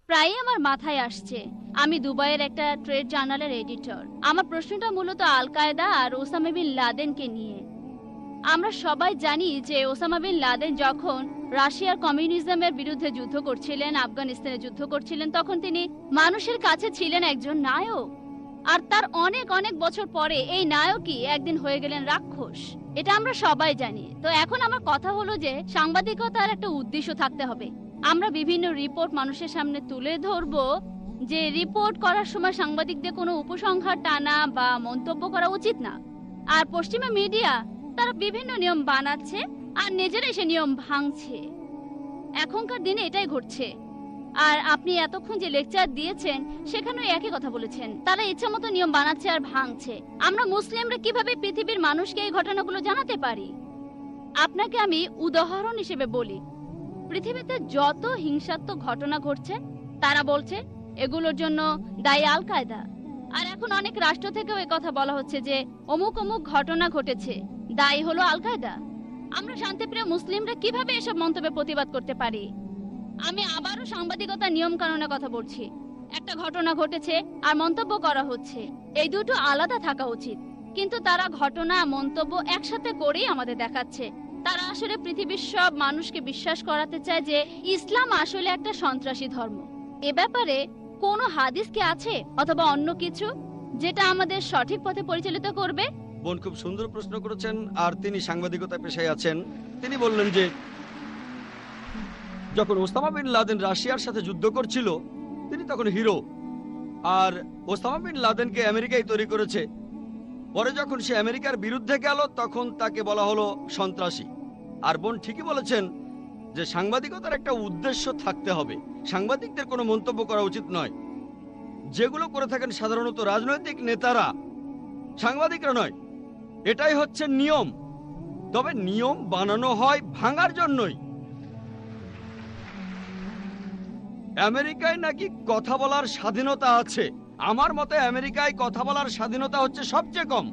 প্রায়ই আমার মাথায় আসছে। আমি দুবাইয়ের একটা ট্রেড জার্নালের এডিটর। আমার প্রশ্নটা মূলত আল কায়দা আর ওসামা বিন লাদেনকে নিয়ে। আমরা সবাই জানি যে ওসামা বিন লাদেন যখন রাশিয়ার কমিউনিজমের বিরুদ্ধে যুদ্ধ করছিলেন, আফগানিস্তানে যুদ্ধ করছিলেন, তখন তিনি মানুষের কাছে ছিলেন একজন নায়ক। আর তার অনেক অনেক বছর পরে এই নায়কই একদিন হয়ে গেলেন রাক্ষস। এটা আমরা সবাই জানি। তো এখন আমার কথা হলো যে সাংবাদিকতার একটা উদ্দেশ্য থাকতে হবে। আমরা বিভিন্ন রিপোর্ট মানুষের সামনে তুলে ধরবো, যে রিপোর্ট করার সময় সাংবাদিকদের কোনো উপসংহার টানা বা মন্তব্য করা উচিত না। আর পশ্চিমা মিডিয়া তারা বিভিন্ন নিয়ম বানাচ্ছে আর নিজেরাই সে নিয়ম ভাঙছে। এখনকার দিনে এটাই ঘটছে। আর আপনি এতক্ষণ যে লেকচার দিয়েছেন সেখানেও একই কথা বলেছেন, তারা ইচ্ছা মতো নিয়ম বানাচ্ছে আর ভাঙছে। আমরা মুসলিমরা কিভাবে পৃথিবীর মানুষকে এই ঘটনাগুলো জানাতে পারি? আপনাকে আমি উদাহরণ হিসেবে বলি, পৃথিবীতে যত হিংসাত্মক ঘটনা ঘটছে তারা বলছে এগুলোর জন্য দায়ী আল কায়দা। আর এখন অনেক রাষ্ট্র থেকেও কথা বলা হচ্ছে যে অমুক অমুক ঘটনা ঘটেছে, দায়ী হলো আল কায়দা। আমরা শান্তিপ্রিয় মুসলিমরা কিভাবে এসব মন্তব্যে প্রতিবাদ করতে পারি? আমি আবারও সাংবাদিকতার নিয়ম কানুনের কথা বলছি। একটা ঘটনা ঘটেছে আর মন্তব্য করা হচ্ছে, এই দুটো আলাদা থাকা উচিত। কিন্তু তারা ঘটনা মন্তব্য একসাথে করেই আমাদের দেখাচ্ছে। তারা আসলে পৃথিবীর সব মানুষকে বিশ্বাস করাতে চায় যে ইসলাম আসলে একটা সন্ত্রাসী ধর্ম। এ ব্যাপারে কোনো হাদিস কি আছে অথবা অন্য কিছু যেটা আমাদের সঠিক পথে পরিচালিত করবে? বোন খুব সুন্দর প্রশ্ন করেছেন, আর তিনি সাংবাদিকতা পেশায় আছেন। তিনি বললেন যে যখন ওসামা বিন লাদেন রাশিয়ার সাথে যুদ্ধ করছিল তিনি তখন হিরো, আর ওসামা বিন লাদেনকে আমেরিকায় তৈরি করেছে। পরে যখন সে আমেরিকার বিরুদ্ধে গেল তখন তাকে বলা হলো সন্ত্রাসী। আর বোন ঠিকই বলেছেন যে সাংবাদিকতার একটা উদ্দেশ্য থাকতে হবে। সাংবাদিকদের কোনো মন্তব্য করা উচিত নয়, যেগুলো করে থাকেন সাধারণত রাজনৈতিক নেতারা, সাংবাদিকরা নয়। এটাই হচ্ছে নিয়ম। তবে নিয়ম বানানো হয় ভাঙার জন্যই। আমেরিকায় নাকি কথা বলার স্বাধীনতা আছে। আমার মতে আমেরিকায় কথা বলার স্বাধীনতা হচ্ছে সবচেয়ে কম।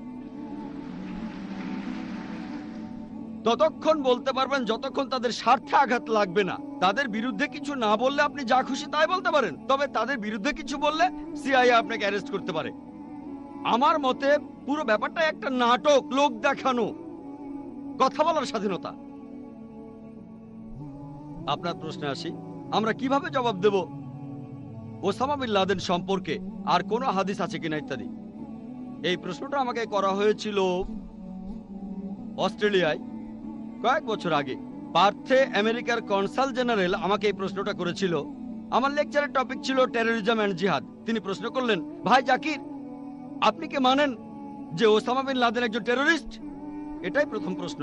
ততক্ষণ বলতে পারবেন যতক্ষণ তাদের স্বার্থে আঘাত লাগবে না। তাদের বিরুদ্ধে কিছু না বললে আপনি যা খুশি তাই বলতে পারেন, তবে তাদের বিরুদ্ধে কিছু বললে সিআইএ আপনাকে অ্যারেস্ট করতে পারে। আমার মতে পুরো ব্যাপারটা একটা নাটক, লোক দেখানো। কথা বলার স্বাধীনতা। আপনার প্রশ্নে আসি, আমরা কিভাবে জবাব দেব ওসামা বিন লাদেন সম্পর্কে, আর কোন হাদিস আছে কিনা ইত্যাদি। এই প্রশ্নটা আমাকে করা হয়েছিল অস্ট্রেলিয়ায় কয়েক বছর আগে। পার্থে আমেরিকার কনসাল জেনারেল আমাকে এই প্রশ্নটা করেছিল। আমার লেকচারের টপিক ছিল টেররিজম অ্যান্ড জিহাদ। তিনি প্রশ্ন করলেন, ভাই জাকির, আপনি কি মানেন যে ওসামা বিন লাদেন একজন টেররিস্ট? এটাই প্রথম প্রশ্ন।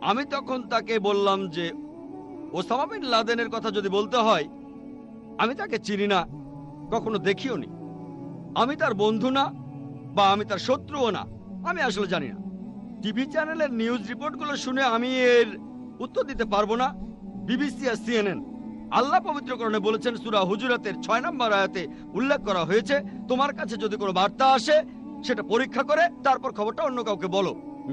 আমি তখন তাকে বললাম যে ওসামা বিন লাদেনের কথা যদি বলতে হয়, আমি তাকে চিনি না, কখনো দেখিও নি। আমি তার বন্ধু না, বা আমি তার শত্রুও না। আমি আসলে জানি না। টিভি চ্যানেলের নিউজ রিপোর্টগুলো শুনে আমি এর উত্তর দিতে পারবো না। বিবিসি আর সিএনএন, আল্লাহ পবিত্রকরণে বলেছেন, সূরা হুজুরাতের 6 নম্বর আয়াতে উল্লেখ করা হয়েছে, তোমার কাছে যদি কোনো বার্তা আসে সেটা পরীক্ষা করে তারপর খবরটা অন্য কাউকে বলো।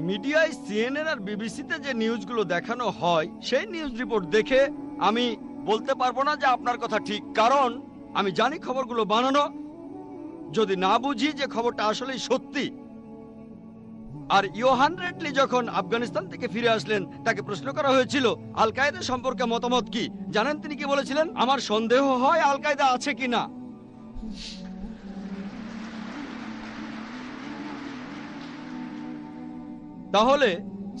মিডিয়ায় সিএনএন আর বিবিসিতে যে নিউজগুলো দেখানো হয় সেই নিউজ রিপোর্ট দেখে আমি বলতে পারবো না যে আপনার কথা ঠিক, কারণ আমি জানি খবরগুলো বানানো, যদি না বুঝি যে খবরটা আসলেই সত্যি। আর ইয়োহান রেডলি যখন আফগানিস্তান থেকে ফিরে আসলেন তাকে প্রশ্ন করা হয়েছিল আল কায়দা সম্পর্কে মতামত কি। জানেন তিনি কি বলেছিলেন? আমার সন্দেহ হয় আল কায়দা আছে কিনা। তাহলে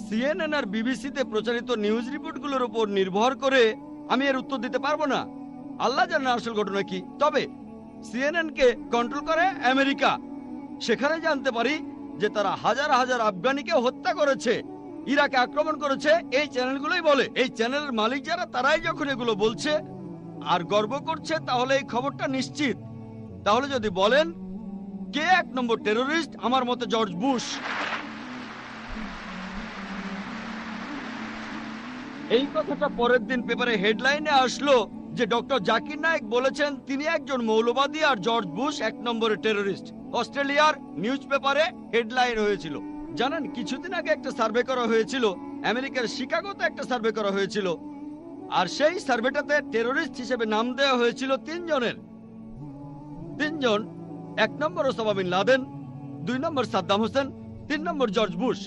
সিএনএন আর বিবিসিতে প্রচারিত নিউজ রিপোর্টগুলোর উপর নির্ভর করে আমি এর উত্তর দিতে পারবো না। আল্লাহ জানে আসল ঘটনা কি। তবে সিএনএন কে কন্ট্রোল করে আমেরিকা। সেখানে জানতে পারি যে তারা হাজার হাজার আফগানিকে হত্যা করেছে, ইরাকে আক্রমণ করেছে। এই চ্যানেলগুলোই বলে। এই চ্যানেলের মালিক যারা, তারাই যখন এগুলো বলছে আর গর্ব করছে, তাহলে এই খবরটা নিশ্চিত। তাহলে যদি বলেন কে 1 নম্বর টেররিস্ট, আমার মতে জর্জ বুশ। এই কথাটা পরের দিন পেপারে হেডলাইনে আসলো যে ডক্টর জাকির নায়েক বলেছেন তিনি একজন মৌলবাদী আর জর্জ বুশ 1 নম্বরের টেররিস্ট। অস্ট্রেলিয়ার নিউজ পেপারে হেডলাইন হয়েছিল। জানেন, কিছুদিন আগে একটা সার্ভে করা হয়েছিল, আমেরিকার শিকাগোতে একটা সার্ভে করা হয়েছিল। আর সেই সার্ভেটাতে টেরোরিস্ট হিসেবে নাম দেওয়া হয়েছিল 3 জনের। 3 জন, 1 নম্বর ওসামা বিন লাদেন, 2 নম্বর সাদ্দাম হোসেন, 3 নম্বর জর্জ বুশ।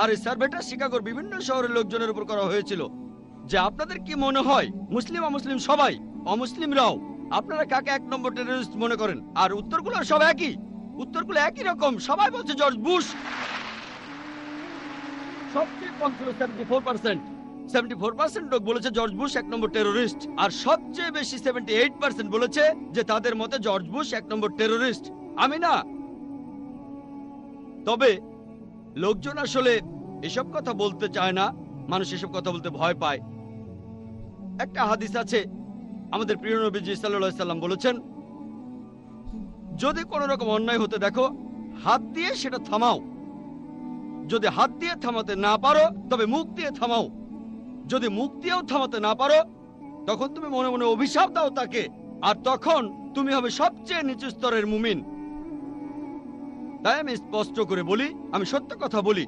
আর এই সার্ভেটা শিকাগোর বিভিন্ন শহরের লোকজনের উপর করা হয়েছিল। যে আপনাদের কি মনে হয়, মুসলিম অমুসলিম সবাই, অমুসলিমরাও, আপনারা কাকে 1 নম্বর টেররিস্ট মনে করেন? আর উত্তরগুলো সব একই, উত্তরগুলো একই রকম। সবাই বলছে জর্জ বুশ। সবচেয়ে কম ছিল 74%। 74% লোক বলেছে জর্জ বুশ 1 নম্বর টেররিস্ট। আর সবচেয়ে বেশি 78% বলেছে যে তাদের মতে জর্জ বুশ 1 নম্বর টেররিস্ট, আমি না। তবে লোকজন আসলে এসব কথা বলতে চায় না, মানুষ এসব কথা বলতে ভয় পায়। একটা হাদিস আছে, আমাদের প্রিয় নবীজি সাল্লাল্লাহু আলাইহি সাল্লাম বলেছেন, যদি কোনো রকম অন্যায় হতে দেখো, হাত দিয়ে সেটা থামাও। যদি হাত দিয়ে থামাতে না পারো, তবে মুখ দিয়ে থামাও। যদি মুখ দিয়েও থামাতে না পারো, তখন তুমি মনে মনে অভিশাপ দাও তাকে, আর তখন তুমি হবে সবচেয়ে নিচু স্তরের মুমিন। তাই আমি স্পষ্ট করে বলি, আমি সত্য কথা বলি,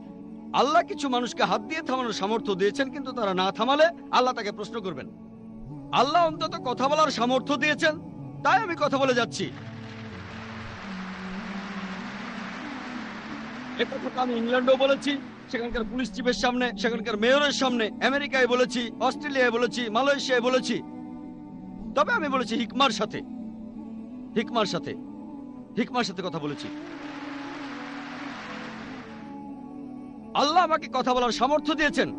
আল্লাহ কিছু মানুষকে হাত দিয়ে থামানোর সামর্থ্য দিয়েছেন, কিন্তু তারা না থামালে আল্লাহ তাকে প্রশ্ন করবেন। আল্লাহ অন্তত কথা বলার সামর্থ্য দিয়েছেন, তাই আমি কথা বলে যাচ্ছি। একথা আমি ইংল্যান্ডেও বলেছি, সেখানকার পুলিশ চিফের সামনে, সেখানকার মেয়রের সামনে, আমেরিকায় বলেছি, অস্ট্রেলিয়ায় বলেছি, মালয়েশিয়ায় বলেছি। তবে আমি বলেছি হিকমার সাথে, হিকমার সাথে, হিকমার সাথে কথা বলেছি। আল্লাহ আমাকে কথা বলার সামর্থ্য দিয়েছেন।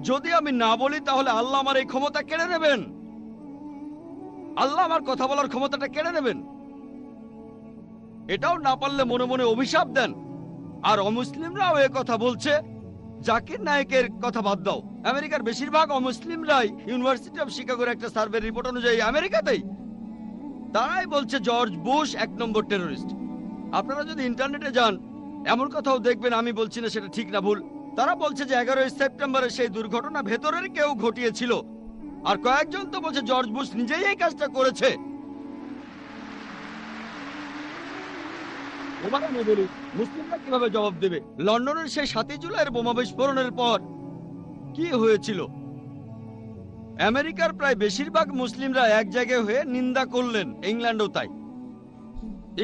যদি আমি না বলি, তাহলে আল্লাহ আমার এই ক্ষমতা কেড়ে নেবেন। আল্লাহ আমার কথা বলার ক্ষমতাটা কেড়ে নেবেন। এটাও না পারলে মনে মনে অভিশাপ দেন। আর অমুসলিমরাও এ কথা বলছে। জাকির নায়েকের কথা বাদ দাও, আমেরিকার বেশিরভাগ অমুসলিমরাই ইউনিভার্সিটি অফ শিকাগোর একটা সার্ভে রিপোর্ট অনুযায়ী আমেরিকাতেই তারাই বলছে জর্জ বুশ 1 নম্বর টেররিস্ট। আপনারা যদি ইন্টারনেটে যান, এমন কথাও দেখবেন, আমি বলছি না সেটা ঠিক না ভুল। তারা বলছে যে 11ই সেপ্টেম্বরে সেই দুর্ঘটনা ভেতরের কেউ ঘটিয়েছিল। আর কয়েকজন তো বলছে জর্জ বুশ নিজেই এই কাজটা করেছে। এবার আমি বলি, মুসলিমরা কিভাবে জবাব দেবে? লন্ডনের সেই 7ই জুলাইয়ের বোমা বিস্ফোরণের পর কি হয়েছিল? আমেরিকার প্রায় বেশিরভাগ মুসলিমরা এক জায়গায় হয়ে নিন্দা করলেন, ইংল্যান্ডও তাই।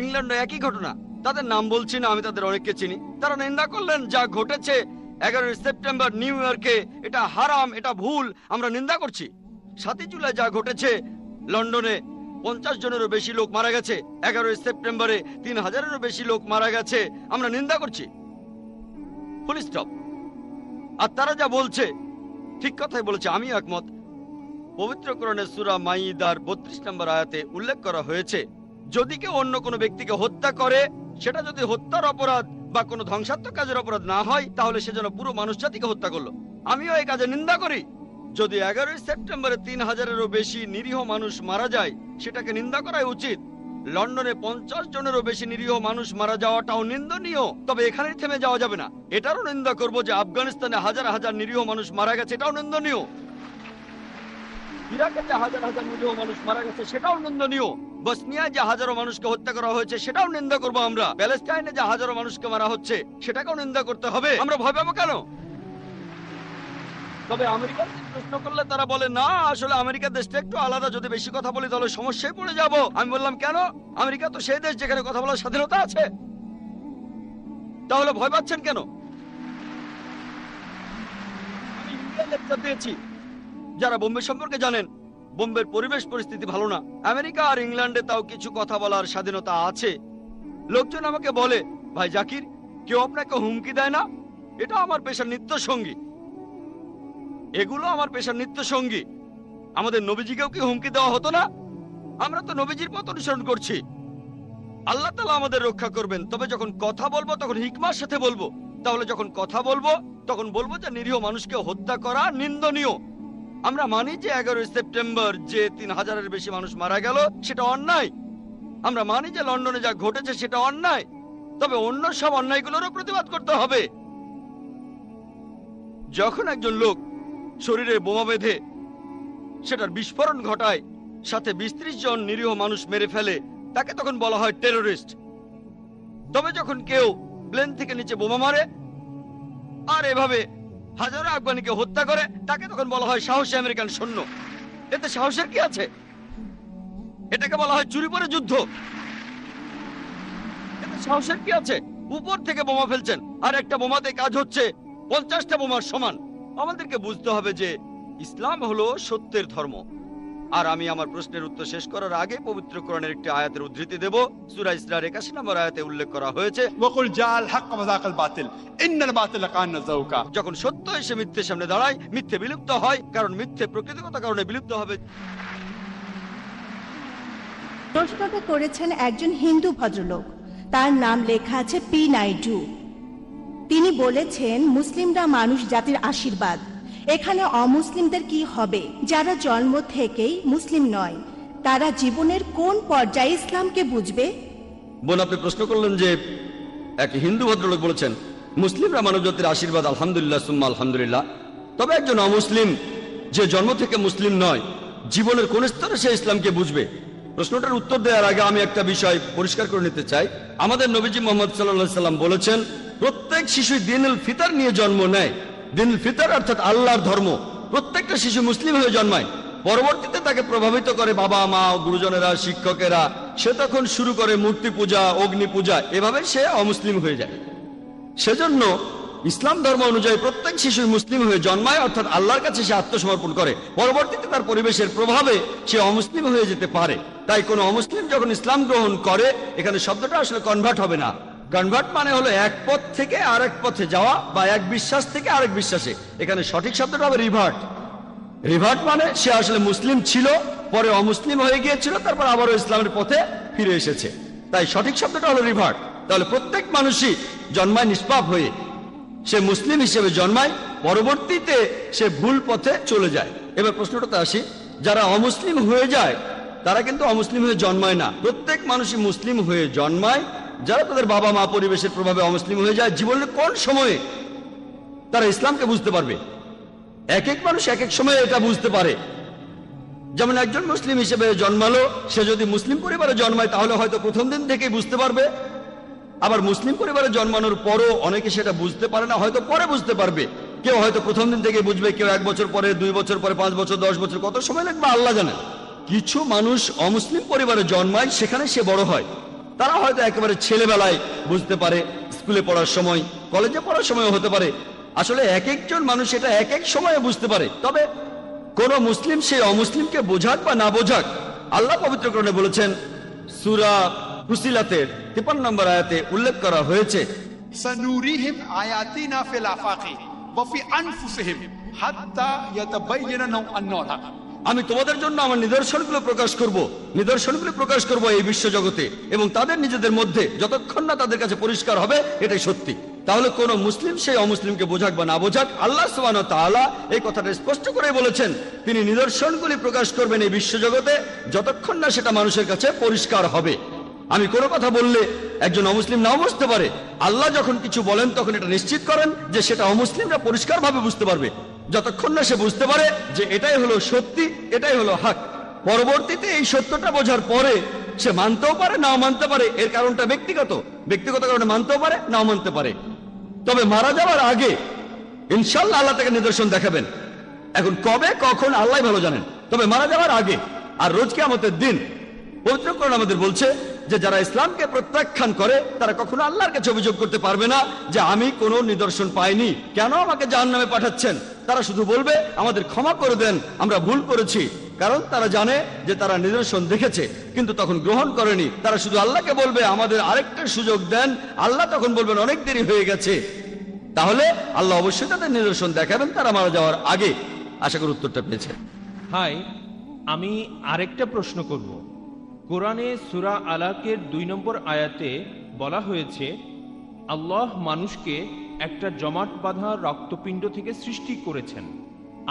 ইংল্যান্ডে একই ঘটনা, তাদের নাম বলছি না, আমি তাদের অনেককে চিনি। তারা নিন্দা করলেন যা ঘটেছে 11ই সেপ্টেম্বর নিউ ইয়র্কে, এটা হারাম, এটা ভুল, আমরা নিন্দা করছি। 7ই জুলাই যা ঘটেছে লন্ডনে, 50 জনেরও বেশি লোক মারা গেছে। 11ই সেপ্টেম্বরে 3000-এরও বেশি লোক মারা গেছে, আমরা নিন্দা করছি। Full stop. আর তারা যা বলছে ঠিক কথাই বলেছে, আমি একমত। পবিত্র কোরআনের সূরা মাইদার 32 নম্বর আয়াতে উল্লেখ করা হয়েছে, যদি কেউ অন্য কোনো ব্যক্তিকে হত্যা করে, সেটা যদি হত্যার অপরাধ বা কোনো ধ্বংসাত্মক কাজের অপরাধ না হয়, তাহলে সে যেন পুরো মানুষ জাতিকে হত্যা করলো। আমিও এই কাজে নিন্দা করি। যদি 11ই সেপ্টেম্বরে 3000-এরও বেশি নিরীহ মানুষ মারা যায়, সেটাকে নিন্দা করাই উচিত। লন্ডনে 50 জনেরও বেশি নিরীহ মানুষ মারা যাওয়াটাও নিন্দনীয়। তবে এখানেই থেমে যাওয়া যাবে না, এটারও নিন্দা করব যে আফগানিস্তানে হাজার হাজার নিরীহ মানুষ মারা গেছে, এটাও নিন্দনীয়। ইরাকে যে হাজার হাজার নিরীহ মানুষ মারা গেছে, সেটাও নিন্দনীয়। বসনিয়ায় যে হাজারো মানুষকে হত্যা করা হয়েছে, সেটাও নিন্দা করব আমরা। প্যালেস্টাইনে যে হাজারো মানুষকে মারা হচ্ছে, সেটাকেও নিন্দা করতে হবে। আমরা ভয় পাবো কেন? তবে আমেরিকার প্রশ্ন করলে তারা বলে, না আসলে আমেরিকা দেশটা একটু আলাদা, যদি বেশি কথা বলি তাহলে সমস্যায় পড়ে যাব। আমি বললাম, কেন? আমেরিকা তো সেই দেশ যেখানে কথা বলার স্বাধীনতা আছে। তাহলে ভয় পাচ্ছেন কেন? আমি ইন্ডিয়ান লেকচার দিয়েছি। যারা বোম্বে সম্পর্কে জানেন, বোম্বের পরিবেশ পরিস্থিতি ভালো না। আমেরিকা আর ইংল্যান্ডে তাও কিছু কথা বলার স্বাধীনতা আছে। লোকজন আমাকে বলে, ভাই জাকির, কেউ আপনাকে হুমকি দেয় না? এটা আমার পেশার নিত্য সঙ্গী, এগুলো আমার পেশার নিত্য সঙ্গী। আমাদের নবীজিকেও কি হুমকি দেওয়া হতো না? আমরা তো নবীজির পথ অনুসরণ করছি। আল্লাহ তাআলা আমাদের রক্ষা করবেন। তবে যখন কথা বলবো তখন হিকমার সাথে বলবো। তাহলে যখন কথা বলবো তখন বলবো যে নিরীহ মানুষকে হত্যা করা নিন্দনীয়। আমরা মানি যে 11ই সেপ্টেম্বর যে 3000-এর বেশি মানুষ মারা গেল, সেটা অন্যায়। আমরা মানি যে লন্ডনে যা ঘটেছে সেটা অন্যায়। তবে অন্য সব অন্যায়গুলোরও প্রতিবাদ করতে হবে। যখন একজন লোক শরীরে বোমা বেঁধে সেটার বিস্ফোরণ ঘটায়, সাথে 20-30 জন নিরীহ মানুষ মেরে ফেলে, তাকে তখন বলা হয় টেররিস্ট। তবে যখন কেউ প্লেন থেকে নিচে বোমা মারে আর এভাবে হাজারো আফগানিকে হত্যা করে, তাকে তখন বলা হয় সাহসী আমেরিকান সৈন্য। এতে সাহসের কি আছে? এটাকে বলা হয় চুরি করে যুদ্ধ। এতে সাহসের কি আছে? উপর থেকে বোমা ফেলছেন, আর একটা বোমাতে কাজ হচ্ছে 50টা বোমার সমান। আমাদেরকে বুঝতে হবে যে ইসলাম হলো সত্যের ধর্ম। আর আমি আমার প্রশ্নের উত্তর শেষ করার আগে পবিত্র কোরআনের একটি আয়াতের উদ্ধৃতি দেব। সূরা ইসরার 81 নম্বর আয়াতে উল্লেখ করা হয়েছে, وقل جاء الحق وزهق الباطل ان الباطل كان زهوقا। যখন সত্য এসে মিথ্যের সামনে দাঁড়ায়, মিথ্যে বিলুপ্ত হয়, কারণ মিথ্যে প্রকৃতিগত কারণে বিলুপ্ত হবে। প্রশ্নটা করেছেন একজন হিন্দু ভদ্রলোক, তার নাম লেখা আছে পি নাইডু। তিনি বলেছেন মুসলিমরা মানুষ জাতির আশীর্বাদ, এখানে অমুসলিমদের কি হবে যারা জন্ম থেকেই মুসলিম নয়? তারা জীবনের কোন পর্যায়ে ইসলামকে বুঝবে? বোন, আপনি প্রশ্ন করলেন যে এক হিন্দু ভদ্রলোক বলেছেন মুসলিমরা মানবজাতির আশীর্বাদ, আলহামদুলিল্লাহ সুম্মা আলহামদুলিল্লাহ। তবে একজন অমুসলিম যে জন্ম থেকে মুসলিম নয়, জীবনের কোন স্তরে সে ইসলামকে বুঝবে? প্রশ্নটার উত্তর দেওয়ার আগে আমি একটা বিষয় পরিষ্কার করে নিতে চাই। আমাদের নবীজি মুহাম্মদ সাল্লাল্লাহু আলাইহি সাল্লাম বলেছেন প্রত্যেক শিশুই দীনুল ফিতর নিয়ে জন্ম নেয়। দীনুল ফিতর অর্থাৎ আল্লাহর ধর্ম। প্রত্যেকটা শিশু মুসলিম হয়ে জন্মায়, পরবর্তীতে তাকে প্রভাবিত করে বাবা মা, গুরুজনেরা, শিক্ষকেরা। সে তখন শুরু করে মূর্তি পূজা, অগ্নি পূজা, এভাবে সে অমুসলিম হয়ে যায়। সেজন্য ইসলাম ধর্ম অনুযায়ী প্রত্যেক শিশু মুসলিম হয়ে জন্মায়, অর্থাৎ আল্লাহর কাছে সে আত্মসমর্পণ করে। পরবর্তীতে তার পরিবেশের প্রভাবে সে অমুসলিম হয়ে যেতে পারে। তাই কোনো অমুসলিম যখন ইসলাম গ্রহণ করে, এখানে শব্দটা আসলে কনভার্ট হবে না। কনভার্ট মানে হলো এক পথ থেকে আরেক পথে যাওয়া, বা এক বিশ্বাস থেকে আরেক বিশ্বাসে। এখানে সঠিক শব্দটা হবে রিভার্ট। রিভার্ট মানে সে আসলে মুসলিম ছিল, পরে অমুসলিম হয়ে গিয়েছিল, তারপর আবারও ইসলামের পথে ফিরে এসেছে। তাই সঠিক শব্দটা হলো রিভার্ট। তাহলে প্রত্যেক মানুষই জন্মায় নিষ্পাপ হয়ে, সে মুসলিম হিসেবে জন্মায়, পরবর্তীতে সে ভুল পথে চলে যায়। এবার প্রশ্নটাতে আসি, যারা অমুসলিম হয়ে যায় তারা কিন্তু অমুসলিম হয়ে জন্মায় না। প্রত্যেক মানুষই মুসলিম হয়ে জন্মায়। যারা তাদের বাবা মা, পরিবেশের প্রভাবে অমুসলিম হয়ে যায়, জীবনের কোন সময়ে তারা ইসলামকে বুঝতে পারবে? এক এক মানুষ এক এক সময়ে এটা বুঝতে পারে। যেমন একজন মুসলিম হিসেবে জন্মালো, সে যদি মুসলিম পরিবারে জন্মায় তাহলে হয়তো প্রথম দিন থেকেই বুঝতে পারবে। আবার মুসলিম পরিবারে জন্মানোর পরও অনেকে সেটা বুঝতে পারে না, হয়তো পরে বুঝতে পারবে। কেউ হয়তো প্রথম দিন থেকে বুঝবে, কেউ 1 বছর পরে, 2 বছর পরে, 5 বছর, 10 বছর, কত সময় লাগবে আল্লাহ জানেন। কিছু মানুষ অমুসলিম পরিবারে জন্মায়, সেখানে সে বড় হয়। তারা হয়তো একেবারে ছেলেবেলায় বুঝতে পারে, স্কুলে পড়ার সময়, কলেজে পড়ার সময় হতে পারে। আসলে এক একজন মানুষ এটা এক এক সময়ে বুঝতে পারে। তবে কোন মুসলিম সে অমুসলিমকে বোঝাক বা না বোঝাক, আল্লাহ পবিত্র কোরআনে বলেছেন, সূরা ফুসিলাতের 53 নম্বর আয়াতে উল্লেখ করা হয়েছে, سنوريهم آياتنا في الآفاق وفي أنفسهم حتى يتبين لهم أنه الحق। আমি তোমাদের জন্য আমার নিদর্শনগুলো প্রকাশ করব এই বিশ্বজগতে এবং তাদের নিজেদের মধ্যে, যতক্ষণ না তাদের কাছে পরিষ্কার হবে এটাই সত্যি। তাহলে কোন মুসলিম সেই অমুসলিমকে বোঝাক বা না বোঝাক, আল্লাহ সুবহানাহু ওয়া তাআলা এই কথাটা স্পষ্ট করে বলেছেন, তিনি নিদর্শনগুলি প্রকাশ করবেন এই বিশ্বজগতে যতক্ষণ না সেটা মানুষের কাছে পরিষ্কার হবে। আমি কোনো কথা বললে একজন অমুসলিম নাও বুঝতে পারে, আল্লাহ যখন কিছু বলেন তখন এটা নিশ্চিত করেন যে সেটা অমুসলিমরা পরিষ্কারভাবে বুঝতে পারবে, যতক্ষণ না সে বুঝতে পারে যে এটাই হলো সত্যি, এটাই হলো হক। পরবর্তীতে এই সত্যটা বোঝার পরে সে মানতেও পারে, নাও মানতে পারে। এর কারণটা ব্যক্তিগত কারণে মানতেও পারে, নাও মানতে পারে। তবে মারা যাওয়ার আগে ইনশাআল্লাহ আল্লাহ তাকে নিদর্শন দেখাবেন। এখন কবে কখন আল্লাহ ভালো জানেন, তবে মারা যাওয়ার আগে আর রোজ কিয়ামতের দিন পবিত্র কোরআন আমাদের বলছে যে যারা ইসলামকে প্রত্যাখ্যান করে তারা কখনো আল্লাহর কাছে অভিযোগ করতে পারবে না যে আমি কোনো নিদর্শন পাইনি, কেন আমাকে জাহান্নামে পাঠাচ্ছেন। তারা শুধু বলবে আমাদের ক্ষমা করে দেন, আমরা ভুল করেছি। কারণ তারা জানে যে তারা নিদর্শন দেখেছে কিন্তু তখন গ্রহণ করেনি। তারা শুধু আল্লাহকে বলবে আমাদের আরেকটা সুযোগ দেন, আল্লাহ তখন বলবেন অনেক দেরি হয়ে গেছে। তাহলে আল্লাহ অবশ্যই তাদের নিদর্শন দেখাবেন তারা মারা যাওয়ার আগে। আশা করি উত্তরটা পেয়েছে। হাই, আমি আরেকটা প্রশ্ন করব। কোরআনে সূরা আলাকের 2 নম্বর আয়াতে বলা হয়েছে আল্লাহ মানুষকে একটা জমাট বাঁধা রক্তপিণ্ড থেকে সৃষ্টি করেছেন।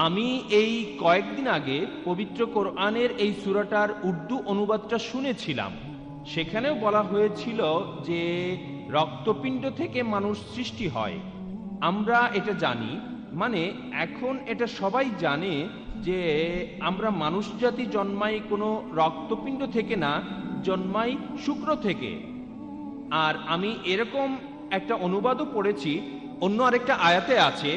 আমি এই কয়েকদিন আগে পবিত্র কোরআনের এই সূরাটার উর্দু অনুবাদটা শুনেছিলাম। সেখানেও বলা হয়েছিল যে রক্তপিণ্ড থেকে মানুষ সৃষ্টি হয়। আমরা এটা জানি, মানে এখন এটা সবাই জানে যে আমরা মানুষ জাতি জন্মাই কোনো রক্তপিণ্ড থেকে না, জন্মাই শুক্র থেকে। আর আমি এরকম একটা অনুবাদও পড়েছি, অন্য আরেকটা আয়াতে আছে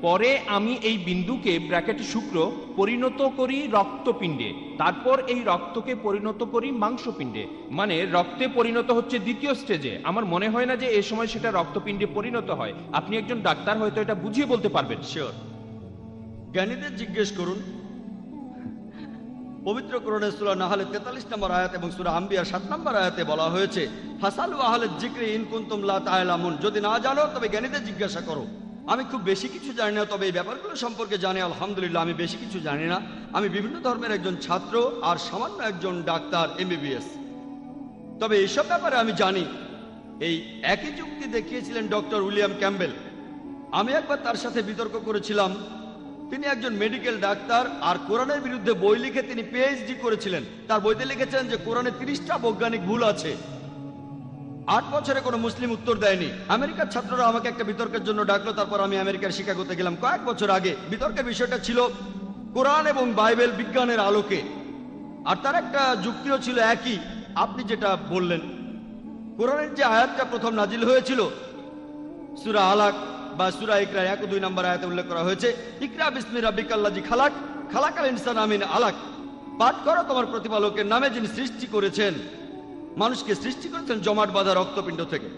পরে আমি এই বিন্দুকে ব্র্যাকেটে শুক্র পরিণত করি রক্তপিণ্ডে, তারপর এই রক্তকে পরিণত করি মাংসপিণ্ডে, মানে রক্তে পরিণত হচ্ছে দ্বিতীয় স্টেজে। আমার মনে হয় না যে এই সময় সেটা রক্তপিণ্ডে পরিণত হয়। আপনি একজন ডাক্তার, হয়তো এটা বুঝিয়ে বলতে পারবেন। শিওর, জ্ঞানীদের জিজ্ঞেস করুন। পবিত্র কোরআনে সূরা নাহলে 43 নম্বর আয়াত এবং সূরা আম্বিয়া 7 নম্বর আয়াতে বলা হয়েছে, ফাসালু আহলে যিকরি ইন কুনতুম লা তা'লামুন, যদি না জানো তবে জ্ঞানীদের জিজ্ঞাসা করো। আমি খুব বেশি কিছু জানি না, তবে এই ব্যাপারগুলো সম্পর্কে জানি আলহামদুলিল্লাহ। আমি বেশি কিছু জানি না, আমি বিভিন্ন ধর্মের একজন ছাত্র আর সামান্য একজন ডাক্তার MBBS। তবে এইসব ব্যাপারে আমি জানি। এই একই যুক্তি দেখিয়েছিলেন ডক্টর উইলিয়াম ক্যাম্বেল। আমি একবার তার সাথে বিতর্ক করেছিলাম। তিনি একজন মেডিকেল ডাক্তার আর কোরআনের বিরুদ্ধে বই লিখে তিনি PhD করেছিলেন। তার বইতে লিখেছেন যে কোরআনে 30টা বৈজ্ঞানিক ভুল আছে। 8 বছরে কোনো মুসলিম উত্তর দেয়নি। আমেরিকার ছাত্ররা আমাকে একটা বিতর্কের জন্য ডাকলো, তারপর আমি আমেরিকার শিকাগোতে গেলাম কয়েক বছর আগে। বিতর্কের বিষয়টা ছিল কোরআন এবং বাইবেল বিজ্ঞানের আলোকে, আর তার একটা যুক্তিও ছিল একই, আপনি যেটা বললেন। কোরআনের যে আয়াতটা প্রথম নাজিল হয়েছিল সূরা আলাক বা সূরা ইকরা 1 ও 2 নম্বর আয়াতে উল্লেখ করা হয়েছে, ইকরা বিসমি রাব্বিকাল্লাযী খালাক খালাকাল ইনসানা মিন আলাক, পাঠ করো তোমার প্রতিপালকের নামে যিনি সৃষ্টি করেছেন। মানুষকে সৃষ্টি করেছেন জমাট বাঁধা রক্তপিণ্ড থেকে।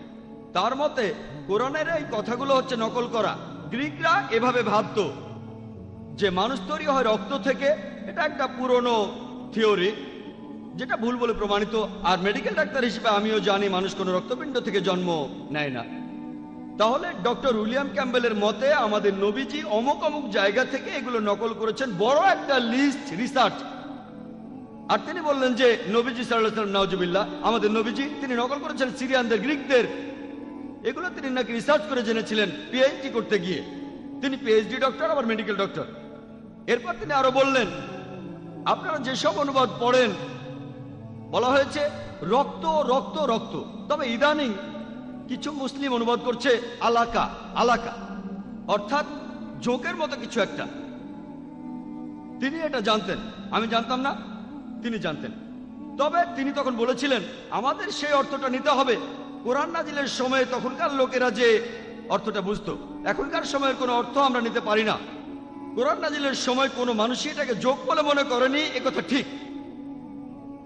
তার মতে কোরআনের এই কথাগুলো হচ্ছে নকল করা। গ্রিকরা এভাবে ভাবতো যে মানুষ তৈরি হয় রক্ত থেকে। এটা একটা পুরনো থিওরি যেটা ভুল বলে প্রমাণিত। আর মেডিকেল ডাক্তার হিসেবে আমিও জানি মানুষ কোনো রক্তপিণ্ড থেকে জন্ম নেয় না। তাহলে ডক্টর উইলিয়াম ক্যাম্বেলের মতে আমাদের নবীজি অমুক অমুক জায়গা থেকে এগুলো নকল করেছেন, বড় একটা লিস্ট রিসার্চ। আর তিনি বললেন যে নবীজি সাল্লাল্লাহু আলাইহি ওয়াসাল্লাম, নাউজুবিল্লাহ, আমাদের নবীজি তিনি নকল করেছেন সিরিয়ানদের, গ্রিকদের। এগুলো তিনি নাকি রিসার্চ করে জেনেছিলেন PhD করতে গিয়ে। তিনি PhD ডক্টর, আবার মেডিকেল ডক্টর। এরপর তিনি আরো বললেন, আপনারা যেসব অনুবাদ পড়েন বলা হয়েছে রক্ত রক্ত রক্ত, তবে ইদানিং কিছু মুসলিম অনুবাদ করছে আলাকা আলাকা, অর্থাৎ জোকের মতো কিছু একটা। তিনি এটা জানতেন, আমি জানতাম না, তিনি জানতেন। তবে তিনি তখন বলেছিলেন আমাদের সেই অর্থটা নিতে হবে। কোরআন নাজিলের সময়ে তখনকার লোকেরা যে অর্থটা বুঝতো, এখনকার সময়ের কোনো অর্থ আমরা নিতে পারি না। কোরআন নাজিলের সময় কোনো মানুষই এটাকে যোগ বলে মনে করেনি, একথা ঠিক।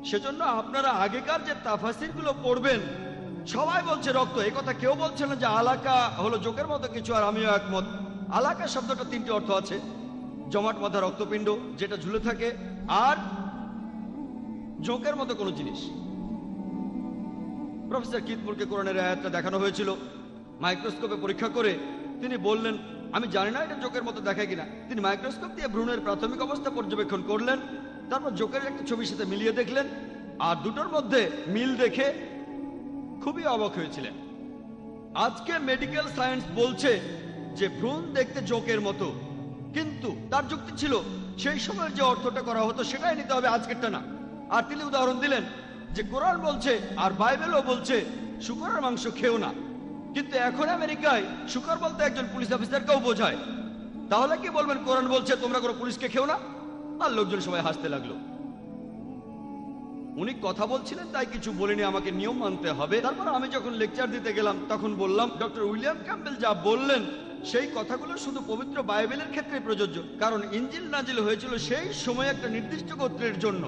সেজন্য আপনারা আগেকার যে তাফাসিরগুলো পড়বেন সবাই বলছে রক্ত, একথা কেউ বলছে না যে আলাকা হলো জোকের মতো কিছু। আর আমিও একমত। আলাকা শব্দটা 3টি অর্থ আছে, জমাট বাঁধা রক্তপিণ্ড যেটা ঝুলে থাকে, আর জোকের মতো কোনো জিনিস। প্রফেসর কিথমুরকে কোরআনের আয়াতটা দেখানো হয়েছিল মাইক্রোস্কোপে পরীক্ষা করে। তিনি বললেন আমি জানি না এটা জোকের মতো দেখায় কিনা। তিনি মাইক্রোস্কোপ দিয়ে ভ্রূণের প্রাথমিক অবস্থা পর্যবেক্ষণ করলেন, তারপর জোকের একটা ছবির সাথে মিলিয়ে দেখলেন, আর দুটোর মধ্যে মিল দেখে খুবই অবাক হয়েছিলেন। আজকে মেডিকেল সায়েন্স বলছে যে ভ্রূণ দেখতে জোকের মতো, কিন্তু তার যুক্তি ছিল সেই সময়ের যে অর্থটা করা হতো সেটাই নিতে হবে, আজকেরটা না। আর তিনি উদাহরণ দিলেন যে কোরআন বলছে আর বাইবেলও বলছে শূকরের মাংস খেও না, কিন্তু এখন আমেরিকায় শূকর বলতে একজন পুলিশ অফিসারকেও বোঝায়। তাহলে কি বলবেন কোরআন বলছে তোমরা কোনো পুলিশকে খেও না? আর লোকজন সবাই হাসতে লাগলো। উনি কথা বলছিলেন তাই কিছু বলিনি, আমাকে নিয়ম মানতে হবে। তারপর আমি যখন লেকচার দিতে গেলাম তখন বললাম ডক্টর উইলিয়াম ক্যাম্বেল যা বললেন সেই কথাগুলো শুধু পবিত্র বাইবেলের ক্ষেত্রে প্রযোজ্য, কারণ ইনজিল নাজিল হয়েছিল সেই সময় একটা নির্দিষ্ট গোত্রের জন্য।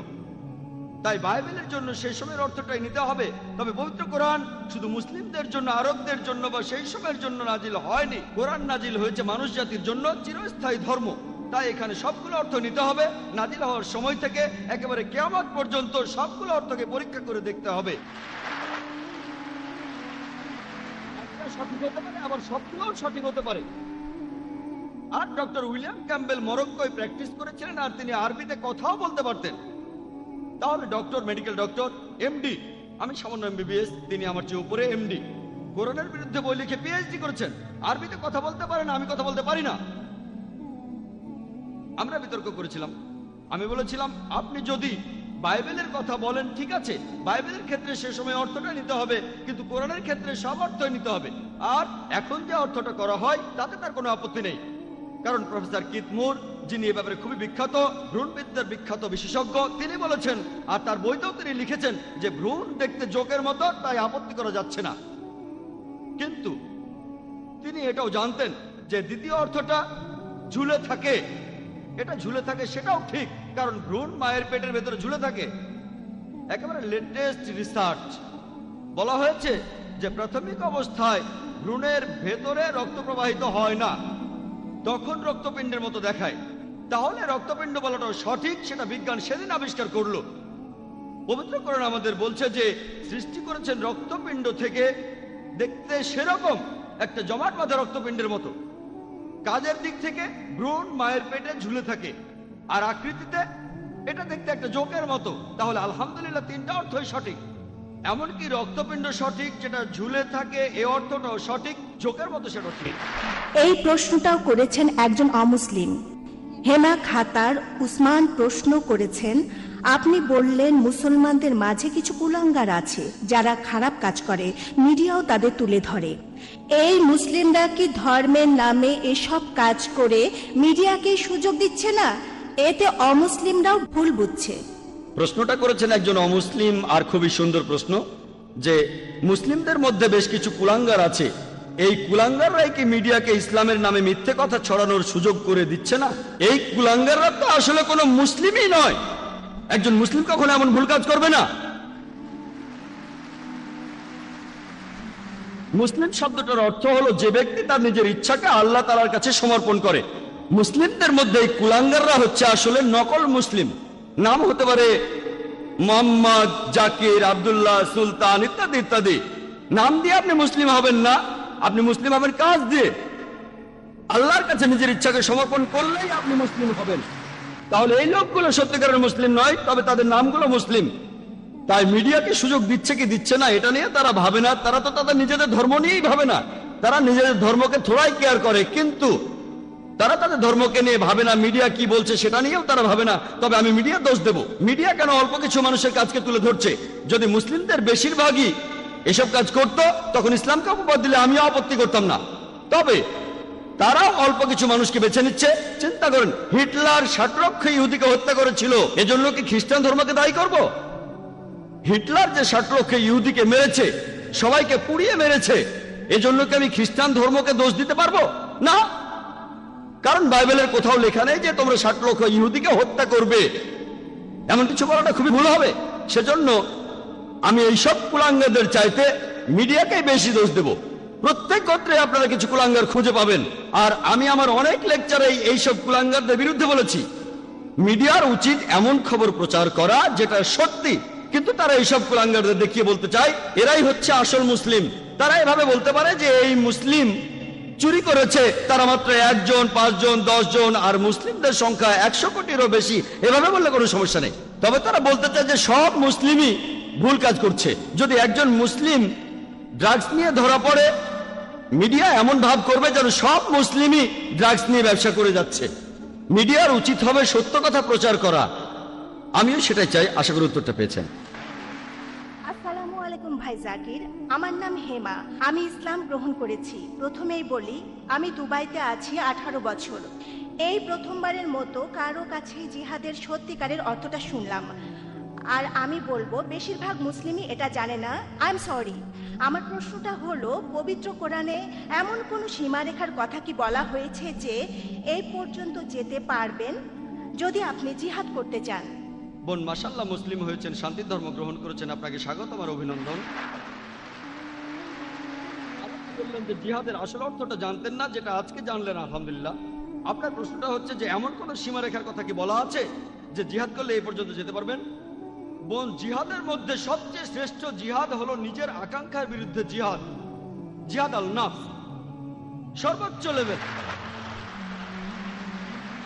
তাই বাইবেলের জন্য সেই সময়ের অর্থটাই নিতে হবে। তবে পবিত্র কোরআন শুধু মুসলিমদের জন্য, আরবদের জন্য বা সেই সময়ের জন্য নাজিল হয়নি। কোরআন নাজিল হয়েছে মানুষ জাতির জন্য, চিরস্থায়ী ধর্ম। তাই এখানে সবগুলো অর্থ নিতে হবে। নাজিল হওয়ার সময় থেকে একেবারে কিয়ামত পর্যন্ত সবগুলো অর্থকে পরীক্ষা করে দেখতে হবে। একটা সঠিক হতে পারে, আবার সবগুলোও সঠিক হতে পারে। আর ডক্টর উইলিয়াম ক্যাম্বেল মরক্কোয় প্র্যাকটিস করেছিলেন, আর তিনি আরবিতে কথাও বলতে পারতেন। তাহলে ডক্টর, মেডিকেল ডক্টর, MD, আমি সামান্য MBBS, তিনি আমার চেয়ে উপরে MD। কোরআনের বিরুদ্ধে বই লিখে PhD করেছেন, আরবিতে কথা বলতে পারেন, আমি কথা বলতে পারি না। আমরা বিতর্ক করেছিলাম। আমি বলেছিলাম আপনি যদি বাইবেলের কথা বলেন ঠিক আছে, বাইবেলের ক্ষেত্রে সে সময় অর্থটা নিতে হবে, কিন্তু কোরআনের ক্ষেত্রে সব অর্থই নিতে হবে। আর এখন যে অর্থটা করা হয় তাতে তার কোনো আপত্তি নেই, কারণ প্রফেসর কিথমুর, যিনি এ ব্যাপারে খুবই বিখ্যাত, ভ্রূণবিদ্যার বিখ্যাত বিশেষজ্ঞ, তিনি বলেছেন, আর তার বইতেও তিনি লিখেছেন যে ভ্রূণ দেখতে জোকের মতো, তাই আপত্তি করা যাচ্ছে না। কিন্তু তিনি এটাও জানতেন যে দ্বিতীয় অর্থটা ঝুলে থাকে। এটা ঝুলে থাকে সেটাও ঠিক, কারণ ভ্রূণ মায়ের পেটের ভেতরে ঝুলে থাকে। একেবারে লেটেস্ট রিসার্চ বলা হয়েছে যে প্রাথমিক অবস্থায় ভ্রূণের ভেতরে রক্ত প্রবাহিত হয় না, তখন রক্তপিণ্ডের মতো দেখায়। তাহলে রক্তপিণ্ড বলাটাও সঠিক, সেটা বিজ্ঞান সেদিন আবিষ্কার করলো। পবিত্র কোরআন আমাদের বলছে যে সৃষ্টি করেছেন রক্তপিণ্ড থেকে, দেখতে সেরকম একটা জমাট বাঁধা রক্তপিণ্ডের মতো। কাজের দিক থেকে ভ্রূণ মায়ের পেটে ঝুলে থাকে, আর আকৃতিতে এটা দেখতে একটা জোকের মতো। তাহলে আলহামদুলিল্লাহ তিনটা অর্থই সঠিক। এমনকি রক্তপিণ্ড সঠিক, যেটা ঝুলে থাকে এই অর্থটাও সঠিক, জোকের মতো সেটা ঠিক। এই প্রশ্নটাও করেছেন একজন অমুসলিম। হেমা খাতার উসমান প্রশ্ন করেছেন, আপনি বললেন মুসলমানদের মাঝে কিছু কুলাঙ্গার আছে যারা খারাপ কাজ করে, মিডিয়াও তাদের তুলে ধরে। এই মুসলিমরা কি ধর্মের নামে এসব কাজ করে মিডিয়াকে সুযোগ দিচ্ছে না? এতে অমুসলিমরাও ভুল বুঝছে। প্রশ্নটা করেছেন একজন অমুসলিম, আর খুবই সুন্দর প্রশ্ন, যে মুসলিমদের মধ্যে বেশ কিছু কুলাঙ্গার আছে, এই কুলাঙ্গাররাই কি মিডিয়াকে ইসলামের নামে মিথ্যে কথা ছড়ানোর সুযোগ করে দিচ্ছে না? এই কুলাঙ্গাররা তো আসলে কোনো মুসলিমই নয়। একজন মুসলিম কখনো এমন ভুল কাজ করবে না। মুসলিম শব্দটার অর্থ হলো যে ব্যক্তি তার নিজের ইচ্ছাকে আল্লাহ তাআলার কাছে সমর্পণ করে। মুসলিমদের মধ্যে এই কুলাঙ্গাররা হচ্ছে আসলে নকল মুসলিম। নাম হতে পারে মোহাম্মদ, জাকির, আব্দুল্লাহ, সুলতান ইত্যাদি ইত্যাদি। নাম দিয়ে আপনি মুসলিম হবেন না, আপনি মুসলিম হবেন কাজ দিয়ে। আল্লাহর কাছে নিজের ইচ্ছাকে সমর্পণ করলেই আপনি মুসলিম হবেন। তাহলে এই লোকগুলো সত্যিকারের মুসলিম নয়, তবে তাদের নামগুলো মুসলিম। তাই মিডিয়াকে সুযোগ দিচ্ছে কি দিচ্ছে না এটা নিয়ে তারা ভাবে না। তারা তো তাদের নিজেদের ধর্ম নিয়েই ভাবে না, তারা নিজেদের ধর্মকে থোড়াই কেয়ার করে, কিন্তু তারা তাদের ধর্মকে নিয়ে ভাবে না। মিডিয়া কি বলছে সেটা নিয়েও তারা ভাবে না। তবে আমি মিডিয়া দোষ দেব, মিডিয়া কেন অল্প কিছু মানুষের কাজকে তুলে ধরছে? যদি মুসলিমদের বেশিরভাগই এসব কাজ করত, তখন ইসলামকে অপবাদ দিলে আমিও আপত্তি করতাম না। তবে তারা অল্প কিছু মানুষকে বেছে নিচ্ছে। চিন্তা করেন, হিটলার ৬০ লক্ষ ইহুদিকে হত্যা করেছিল, এজন্য কি খ্রিস্টান ধর্মকে দায়ী করব? হিটলার যে ৬০ লক্ষ ইহুদিকে মেরেছে, সবাইকে পুড়িয়ে মেরেছে, এজন্য কি আমি খ্রিস্টান ধর্মকে দোষ দিতে পারবো? না, কারণ বাইবেলের কোথাও লেখা নেই যে তোমরা ৬০ লক্ষ ইহুদিকে হত্যা করবে। এমন কিছু বলাটা খুবই ভুল হবে। সেজন্য আমি এইসব কুলাঙ্গারদের চাইতে মিডিয়াকেই বেশি দোষ দেব। প্রত্যেক গোত্রে আপনারা কিছু কুলাঙ্গার খুঁজে পাবেন, আর আমি আমার অনেক লেকচারে এইসব কুলাঙ্গারদের বিরুদ্ধে বলেছি। মিডিয়ার উচিত এমন খবর প্রচার করা যেটা সত্যি, কিন্তু তারা এইসব কুলাঙ্গারদের দেখিয়ে বলতে চায় এরাই হচ্ছে আসল মুসলিম। তারা এভাবে বলতে পারে যে এই মুসলিম চুরি করেছে তারা মাত্র ১ জন, ৫ জন, ১০ জন, আর মুসলিমদের সংখ্যা ১০০ কোটিরও বেশি। এভাবে বললে কোনো সমস্যা নেই। তবে তারা বলতে চায় যে সব মুসলিমই ভুল কাজ করছে। যদি একজন মুসলিম ড্রাগস নিয়ে ধরা পড়ে, মিডিয়া এমন ভাব করবে যেন সব মুসলিমই ড্রাগস নিয়ে ব্যবসা করে যাচ্ছে। মিডিয়ার উচিত হবে সত্য কথা প্রচার করা। আমিও সেটাই চাই। আশা করি উত্তরটা পেয়েছেন। আসসালামু আলাইকুম ভাই জাকির, আমার নাম হেমা। আমি ইসলাম গ্রহণ করেছি। প্রথমেই বলি, আমি দুবাইতে আছি 18 বছর। এই প্রথমবারের মতো কারো কাছে জিহাদের সত্যিকারের অর্থটা শুনলাম। আর আমি বলবো বেশিরভাগ মুসলিমই এটা জানে না। I am sorry. আমার প্রশ্নটা হলো, পবিত্র কোরআনে এমন কোনো সীমারেখার কথা কি বলা হয়েছে যে এই পর্যন্ত যেতে পারবেন যদি আপনি জিহাদ করতে চান? বোন মাশাআল্লাহ, মুসলিম হয়েছেন, শান্তির ধর্ম গ্রহণ করেছেন, আপনাকে স্বাগত, আমার অভিনন্দন। বললেন যে জিহাদের আসল অর্থটা জানতেন না, যেটা আজকে জানলেন, আলহামদুলিল্লাহ। আপনার প্রশ্নটা হচ্ছে যে এমন কোন সীমারেখার কথা কি বলা আছে যে জিহাদ করলে এই পর্যন্ত যেতে পারবেন? বোন, জিহাদের মধ্যে সবচেয়ে শ্রেষ্ঠ জিহাদ হলো নিজের আকাঙ্ক্ষার বিরুদ্ধে জিহাদ, জিহাদ আল নাফস, সর্বোচ্চ লেভেল।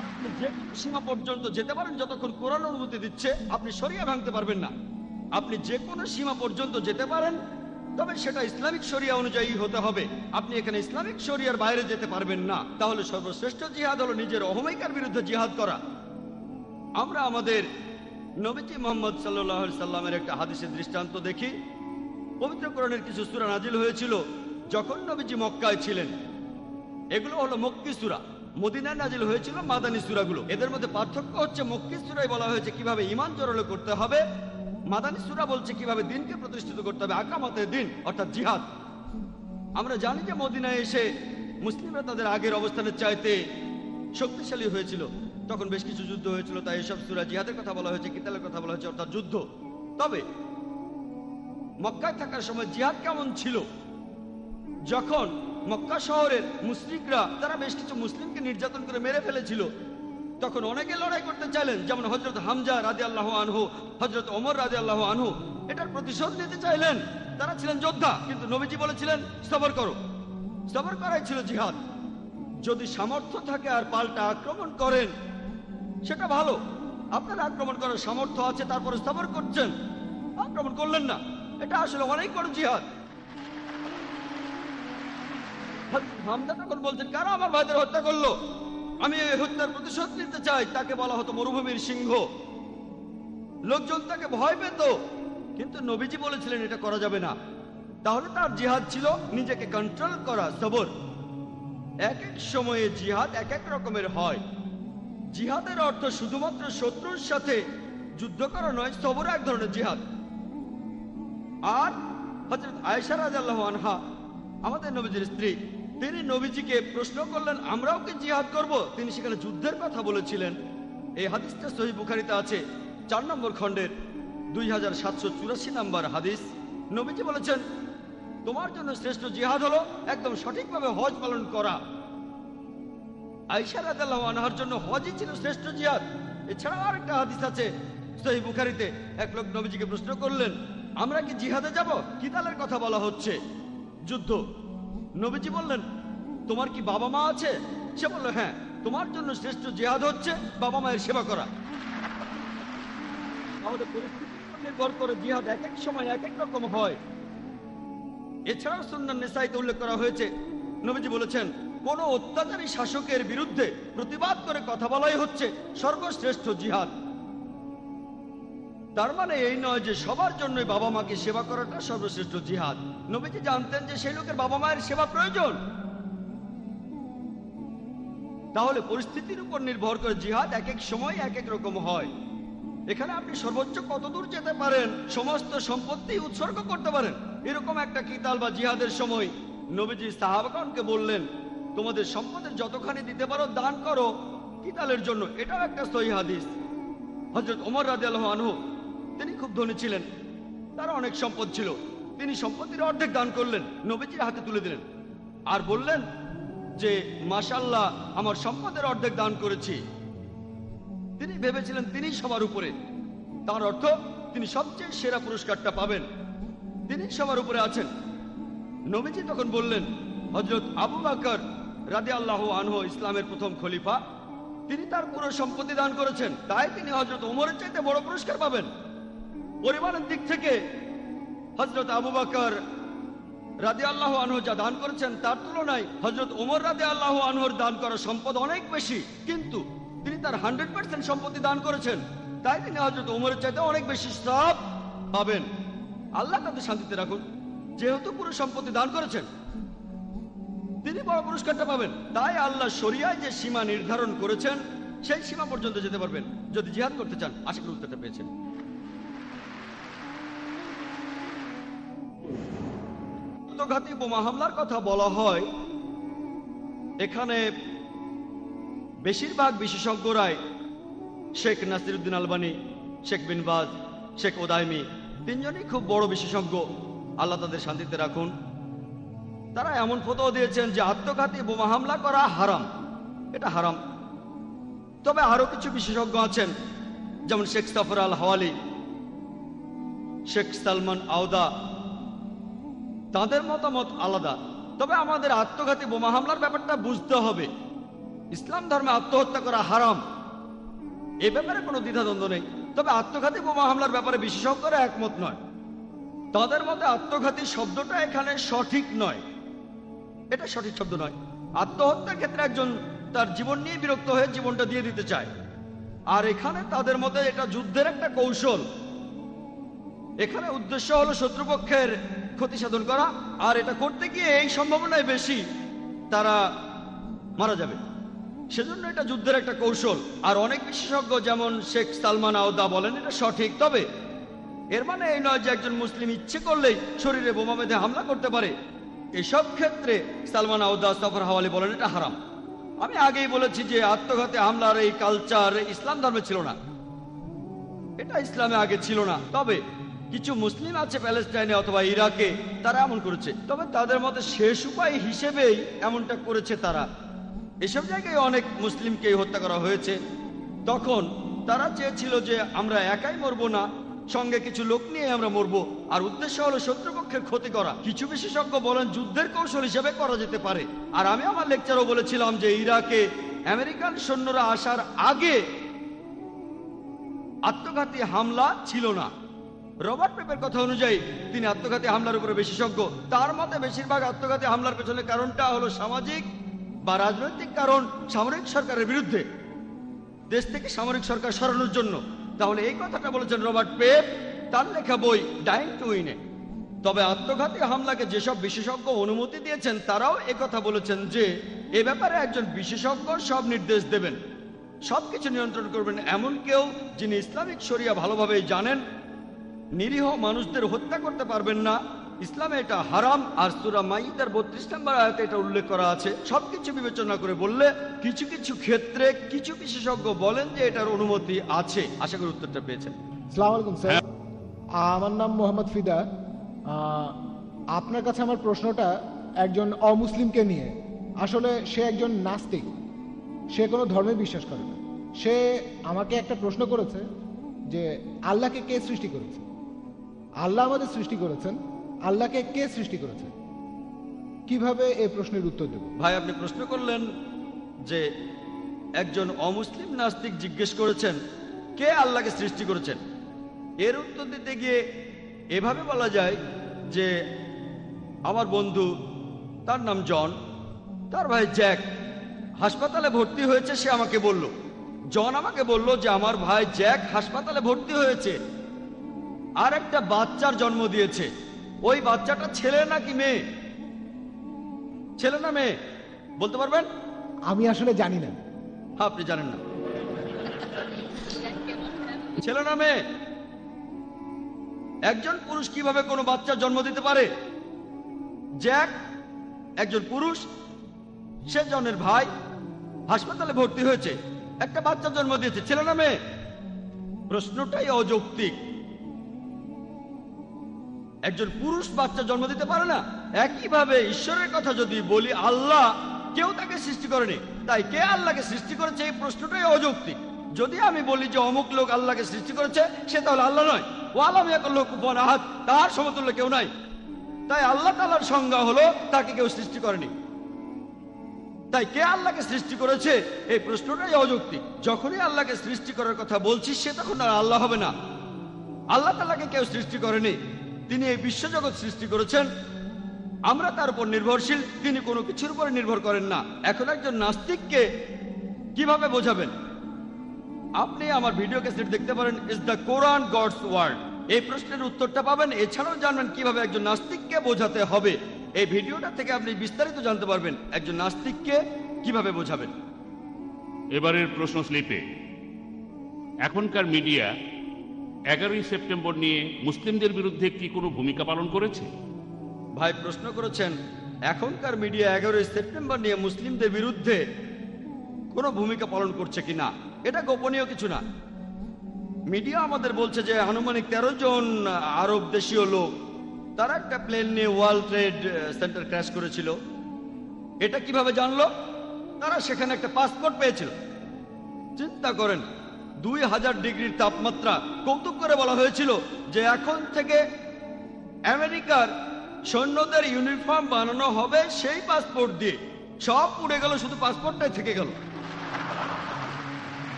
আপনি যে কোনো সীমা পর্যন্ত যেতে পারেন যতক্ষণ কোরআন অনুমতি দিচ্ছে। আপনি শরিয়া ভাঙতে পারবেন না। আপনি যে কোনো সীমা পর্যন্ত যেতে পারেন, তবে সেটা ইসলামিক শরিয়া অনুযায়ী হতে হবে। আপনি এখানে ইসলামিক শরিয়ার বাইরে যেতে পারবেন না। তাহলে সর্বশ্রেষ্ঠ জিহাদ হলো নিজের অহমিকার বিরুদ্ধে জিহাদ করা। আমরা আমাদের নবীজি মুহাম্মদ সাল্লাল্লাহু আলাইহি সাল্লামের একটা হাদিসের দৃষ্টান্ত দেখি। পবিত্র কোরআনের কিছু সূরা নাজিল হয়েছিল যখন নবীজি মক্কায় ছিলেন। এগুলো হলো মক্কি সূরা। মদিনায় নাজিল হয়েছিল মাদানী সূরাগুলো। এদের মধ্যে পার্থক্য হচ্ছে, মক্কি সূরায় বলা হয়েছে কিভাবে ঈমান জোরালো করতে হবে, মাদানী সূরা বলছে কিভাবে দ্বীনকে প্রতিষ্ঠিত করতে হবে, আকামাতে দ্বীন অর্থাৎ জিহাদ। আমরা জানি যে মদিনায় এসে মুসলিমরা তাদের আগের অবস্থানের চাইতে শক্তিশালী হয়েছিল, তখন বেশ কিছু যুদ্ধ হয়েছিল, তাই এসব সূরা জিহাদের কথা বলা হয়েছে, কিতালের কথা বলা হয়েছে, অর্থাৎ যুদ্ধ। তবে মক্কায় থাকার সময় জিহাদ কেমন ছিল? যখন মক্কা শহরের মুশরিকরা তারা বেশ কিছু মুসলিমকে নির্যাতন করে মেরে ফেলেছিল, তখন অনেকে লড়াই করতে চাইলেন, যেমন হযরত হামজা রাদিয়াল্লাহু আনহু, হযরত ওমর রাদিয়াল্লাহু আনহু এটার প্রতিশোধ নিতে চাইলেন। তারা ছিলেন যোদ্ধা, কিন্তু নবীজি বলেছিলেন সবর করো। সবর করাই ছিল জিহাদ। যদি সামর্থ্য থাকে আর পাল্টা আক্রমণ করেন সেটা ভালো, আপনার আক্রমণ করার সামর্থ্য আছে, তারপরে সবর করছেন, আক্রমণ করলেন না, এটা আসলে অনেক বড় জিহাদ। হামজা তখন বলছেন, কারা আমার ভাইদের হত্যা করলো? আমি এই হত্যার প্রতিশোধ নিতে চাই। তাকে বলা হতো মরুভূমির সিংহ, লোকজন তাকে ভয় পেত, কিন্তু নবীজি বলেছিলেন এটা করা যাবে না। তাহলে তার জিহাদ ছিল নিজেকে কন্ট্রোল করা, সবর। এক এক সময়ে জিহাদ এক এক রকমের হয়। জিহাদের অর্থ শুধুমাত্র শত্রুর সাথে যুদ্ধ করা নয়, সবর এক ধরনের জিহাদ। আর হযরত আয়েশা রাদিয়াল্লাহু আনহা, আমাদের নবীজির স্ত্রী, তিনি নবীজিকে প্রশ্ন করলেন, আমরাও কি জিহাদ করব? তিনি সেখানে যুদ্ধের কথা বলেছিলেন। এই হাদিসটা সহিহ বুখারীতে আছে, 4 নম্বর খণ্ডের 2784 নম্বর হাদিস। নবীজি বলেছেন, তোমার জন্য শ্রেষ্ঠ জিহাদ হলো একদম সঠিকভাবে হজ পালন করা। আয়েশা রাদিয়াল্লাহু আনহার জন্য হজই ছিল শ্রেষ্ঠ জিহাদ। এছাড়াও আরেকটা হাদিস আছে সহিহ বুখারীতে, এক লোক নবীজিকে প্রশ্ন করলেন, আমরা কি জিহাদে যাব? কিতালের কথা বলা হচ্ছে, যুদ্ধ। নবীজি বললেন, তোমার কি বাবা মা আছে? সে বলল, হ্যাঁ। তোমার জন্য শ্রেষ্ঠ জিহাদ হচ্ছে বাবা মায়ের সেবা করা। আমাদের পরিস্থিতির উপর নির্ভর করে জিহাদ এক এক সময় এক এক রকম হয়। এছাড়াও সুন্নান নিসাইতে উল্লেখ করা হয়েছে, নবীজি বলেছেন, কোন অত্যাচারী শাসকের বিরুদ্ধে প্রতিবাদ করে কথা বলাই হচ্ছে সর্বশ্রেষ্ঠ জিহাদ। তার মানে এই নয় যে সবার জন্য বাবা মাকে সেবা করাটা সর্বশ্রেষ্ঠ জিহাদ। নবীজি জানতেন যে সেই লোকের বাবা মায়ের সেবা প্রয়োজন। তাহলে পরিস্থিতির উপর নির্ভর করে জিহাদ এক এক সময় এক এক রকম হয়। এখানে আপনি সর্বোচ্চ কত দূর যেতে পারেন, সমস্ত সম্পত্তি উৎসর্গ করতে পারেন, এরকম একটা কিতাল বা জিহাদের সময় নবীজি সাহাবাগণকে বললেন, তোমাদের সম্পদের যতখানি দিতে পারো দান করো কিতালের জন্য। এটাও একটা সহিহ হাদিস। হযরত ওমর রাদিয়াল্লাহু আনহু, তিনি খুব ধনী ছিলেন, তার অনেক সম্পদ ছিল। তিনি সম্পত্তির অর্ধেক দান করলেন, নবীজির হাতে তুলে দিলেন আর বললেন যে, মাশাআল্লাহ, আমার সম্পদের অর্ধেক দান করেছি। তিনি ভেবেছিলেন তিনি সবার উপরে, তার অর্থ তিনি সবচেয়ে সেরা পুরস্কারটা পাবেন, তিনি সবার উপরে আছেন। নবীজি তখন বললেন, হযরত আবু বকর রাদিয়াল্লাহু আনহু ইসলামের প্রথম খলিফা, তিনি তার পুরো সম্পত্তি দান করেছেন, তাই তিনি হযরত ওমরের চাইতে বড় পুরস্কার পাবেন। পরিমাণের দিক থেকে হযরত আবু বকর রাদিয়াল্লাহু আনহু যা দান করেছেন তার তুলনায় হযরত ওমর রাদিয়াল্লাহু আনহুর দান করা সম্পদ অনেক বেশি, কিন্তু তিনি তার 100% সম্পত্তি দান করেছেন, তাই তিনি হযরত ওমরের চাইতে অনেক বেশি সওয়াব পাবেন। আল্লাহ তাদের শান্তিতে রাখুন, যেহেতু পুরো সম্পত্তি দান করেছেন তিনি বড় পুরস্কারটা পাবেন। তাই আল্লাহ শরিয়ায় যে সীমা নির্ধারণ করেছেন সেই সীমা পর্যন্ত যেতে পারবেন যদি জিহাদ করতে চান। আশা করি উত্তরটা পেয়েছেন। আত্মঘাতী বোমা হামলার কথা বলা হয়, এখানে বেশিরভাগ বিশেষজ্ঞরাই, শেখ নাসিরউদ্দিন আলবানী, শেখ বিন বাজ, শেখ ওদাইমি, তিনজনই খুব বড় বিশেষজ্ঞ, আল্লাহ তাদের শান্তিতে রাখুন, তারা এমন ফতোয়া দিয়েছেন যে আত্মঘাতী বোমা হামলা করা হারাম, এটা হারাম। তবে আরো কিছু বিশেষজ্ঞ আছেন, যেমন শেখ সফর আল হাওয়ালি, শেখ সালমান আওদা, তাদের মতামত আলাদা। তবে আমাদের আত্মঘাতী বোমা হামলার ব্যাপারটা বুঝতে হবে। ইসলাম ধর্মে আত্মহত্যা করা হারাম, এ ব্যাপারে কোনো দ্বিধাদ্বন্দ্ব নেই। তবে আত্মঘাতী বোমা হামলার ব্যাপারে বিশেষজ্ঞরা একমত নয়। তাদের মতে আত্মঘাতী শব্দটা এখানে সঠিক নয়, এটা সঠিক শব্দ নয়। আত্মহত্যার ক্ষেত্রে একজন তার জীবন নিয়ে বিরক্ত হয়ে জীবনটা দিয়ে দিতে চায়, আর এখানে তাদের মতে এটা যুদ্ধের একটা কৌশল। এখানে উদ্দেশ্য হলো শত্রুপক্ষের ক্ষতি সাধন করা, আর এটা করতে গিয়ে এই সম্ভাবনাই বেশি তারা মারা যাবে, সেজন্য এটা যুদ্ধের একটা কৌশল। আর অনেক বিশেষজ্ঞ যেমন শেখ সালমান আওদা বলেন এটা সঠিক। তবে এর মানে এই নয় যে একজন মুসলিম ইচ্ছে করলেই শরীরে বোমা বেঁধে হামলা করতে পারে। এসব ক্ষেত্রে সালমান আওদা, সফর হাওয়ালি বলেন এটা হারাম। আমি আগেই বলেছি যে আত্মঘাতী হামলার এই কালচার ইসলাম ধর্মে ছিল না, এটা ইসলামে আগে ছিল না। তবে কিছু মুসলিম আছে প্যালেস্টাইনে অথবা ইরাকে, তারা এমন করেছে। তবে তাদের মতে শেষ উপায় হিসেবেই এমনটা করেছে তারা। এসব জায়গায় অনেক মুসলিমকে হত্যা করা হয়েছে। তখন তারা চেয়েছিল যে আমরা একাই মরবো না, সঙ্গে কিছু লোক নিয়ে আমরা মরবো, আর উদ্দেশ্য হলো শত্রুপক্ষের ক্ষতি করা। কিছু বিশেষজ্ঞ বলেন যুদ্ধের কৌশল হিসেবে করা যেতে পারে। আর আমি আমার লেকচারও বলেছিলাম যে ইরাকে আমেরিকান সৈন্যরা আসার আগে আত্মঘাতী হামলা ছিল না। রবার্ট পেপের কথা অনুযায়ী, তিনি আত্মঘাতী হামলার উপরে বিশেষজ্ঞ। তার মতে বেশিরভাগ আত্মঘাতী হামলার পেছনে কারণটা হলো সামাজিক বা রাজনৈতিক কারণ, সামরিক সরকারের বিরুদ্ধে, দেশ থেকে সামরিক সরকার সরানোর জন্য। তাহলে এই কথাটা বলেছেন রবার্ট পেপ তার লেখা বই ডাইং টু উইনে। তবে আত্মঘাতী হামলাকে যেসব বিশেষজ্ঞ অনুমতি দিয়েছেন তারাও একথা বলেছেন যে এ ব্যাপারে একজন বিশেষজ্ঞ সব নির্দেশ দেবেন, সবকিছু নিয়ন্ত্রণ করবেন, এমন কেউ যিনি ইসলামিক শরিয়া ভালোভাবেই জানেন। নিরীহ মানুষদের হত্যা করতে পারবেন না, ইসলামে এটা হারাম। আর সূরা মাইদার 32 নম্বর আয়াতে এটা উল্লেখ করা আছে। সবকিছু বিবেচনা করে বললে কিছু কিছু ক্ষেত্রে কিছু বিশেষজ্ঞ বলেন যে এটার অনুমতি আছে। আশা করি উত্তরটা পেয়েছেন। আসসালামু আলাইকুম স্যার, আমার নাম মোহাম্মদ ফিদা। আপনার কাছে আমার প্রশ্নটা একজন অমুসলিমকে নিয়ে। আসলে সে একজন নাস্তিক, সে কোনো ধর্মে বিশ্বাস করে না। সে আমাকে একটা প্রশ্ন করেছে যে আল্লাহকে কে সৃষ্টি করেছে? আল্লাহ আমাদের সৃষ্টি করেছেন, আল্লাহকে কে সৃষ্টি করেছে? কিভাবে এই প্রশ্নের উত্তর দেব? ভাই, আপনি প্রশ্ন করলেন যে একজন অমুসলিম নাস্তিক জিজ্ঞেস করেছেন কে আল্লাহকে সৃষ্টি করেছেন। এর উত্তর দিতে গিয়ে এভাবে বলা যায় যে আমার বন্ধু, তার নাম জন, তার ভাই জ্যাক হাসপাতালে ভর্তি হয়েছে। সে আমাকে বলল, জন আমাকে বলল যে আমার ভাই জ্যাক হাসপাতালে ভর্তি হয়েছে আর একটা বাচ্চার জন্ম দিয়েছে। ওই বাচ্চাটা ছেলে নাকি মেয়ে? ছেলে না মেয়ে বলতে পারবেন? আমি আসলে জানি না। আপনি জানেন না? ছেলে না মেয়ে? একজন পুরুষ কিভাবে কোনো বাচ্চার জন্ম দিতে পারে? জ্যাক একজন পুরুষ, সে জনের ভাই, হাসপাতালে ভর্তি হয়েছে, একটা বাচ্চা জন্ম দিয়েছে, ছেলে না মেয়ে? প্রশ্নটাই অযৌক্তিক। একজন পুরুষ বাচ্চা জন্ম দিতে পারে না। একইভাবে ঈশ্বরের কথা যদি বলি, আল্লাহ কেউ তাকে সৃষ্টি করেনি, তাই কে আল্লাহকে সৃষ্টি করেছে এই প্রশ্নটাই অযৌক্তিক। যদি আমি বলি যে অমুক লোক আল্লাহকে সৃষ্টি করেছে, সে তাহলে আল্লাহ নয়। ও আলাম ইয়াকুল্লাহু কুফুয়ান আহাদ, তার সমতুল্য কেউ নাই। তাই আল্লাহ তাআলার সংজ্ঞা হলো তাকে কেউ সৃষ্টি করেনি। তাই কে আল্লাহকে সৃষ্টি করেছে এই প্রশ্নটাই অযৌক্তিক। যখনই আল্লাহকে সৃষ্টি করার কথা বলছি, সে তখন আর আল্লাহ হবে না। আল্লাহ তাআলাকে কেউ সৃষ্টি করেনি, তিনি এই বিশ্বজগৎ সৃষ্টি করেছেন, আমরা তার উপর নির্ভরশীল, তিনি কোনো কিছুর উপর নির্ভর করেন না। এখন একজন নাস্তিককে কিভাবে বোঝাবেন? আপনি আমার ভিডিও ক্যাসেট দেখতে পারেন, is the Quran God's word. এই প্রশ্নের উত্তরটা পাবেন। এছাড়াও জানবেন কিভাবে একজন নাস্তিককে বোঝাতে হবে। এই ভিডিওটা থেকে আপনি বিস্তারিত জানতে পারবেন একজন নাস্তিককে কিভাবে বোঝাবেন। এবারের প্রশ্ন স্লিপে এখনকার মিডিয়া 11ই সেপ্টেম্বর নিয়ে মুসলিমদের বিরুদ্ধে কি কোনো ভূমিকা পালন করেছে? ভাই প্রশ্ন করেছেন এখনকার মিডিয়া 11ই সেপ্টেম্বর নিয়ে মুসলিমদের বিরুদ্ধে কোনো ভূমিকা পালন করছে কিনা। এটা গোপনীয় কিছু না। মিডিয়া আমাদের বলছে যে আনুমানিক 13 জন আরব দেশীয় লোক, তারা একটা প্লেন নিয়ে ওয়ার্ল্ড ট্রেড সেন্টার ক্র্যাশ করেছিল। এটা কিভাবে জানলো? তারা সেখানে একটা পাসপোর্ট পেয়েছিল। চিন্তা করেন, 2000 ডিগ্রির তাপমাত্রা। কৌতুক করে বলা হয়েছিল যে এখন থেকে আমেরিকার সৈন্যদের ইউনিফর্ম বানানো হবে সেই পাসপোর্ট দিয়ে। সব উড়ে গেল, শুধু পাসপোর্টটাই থেকে গেল।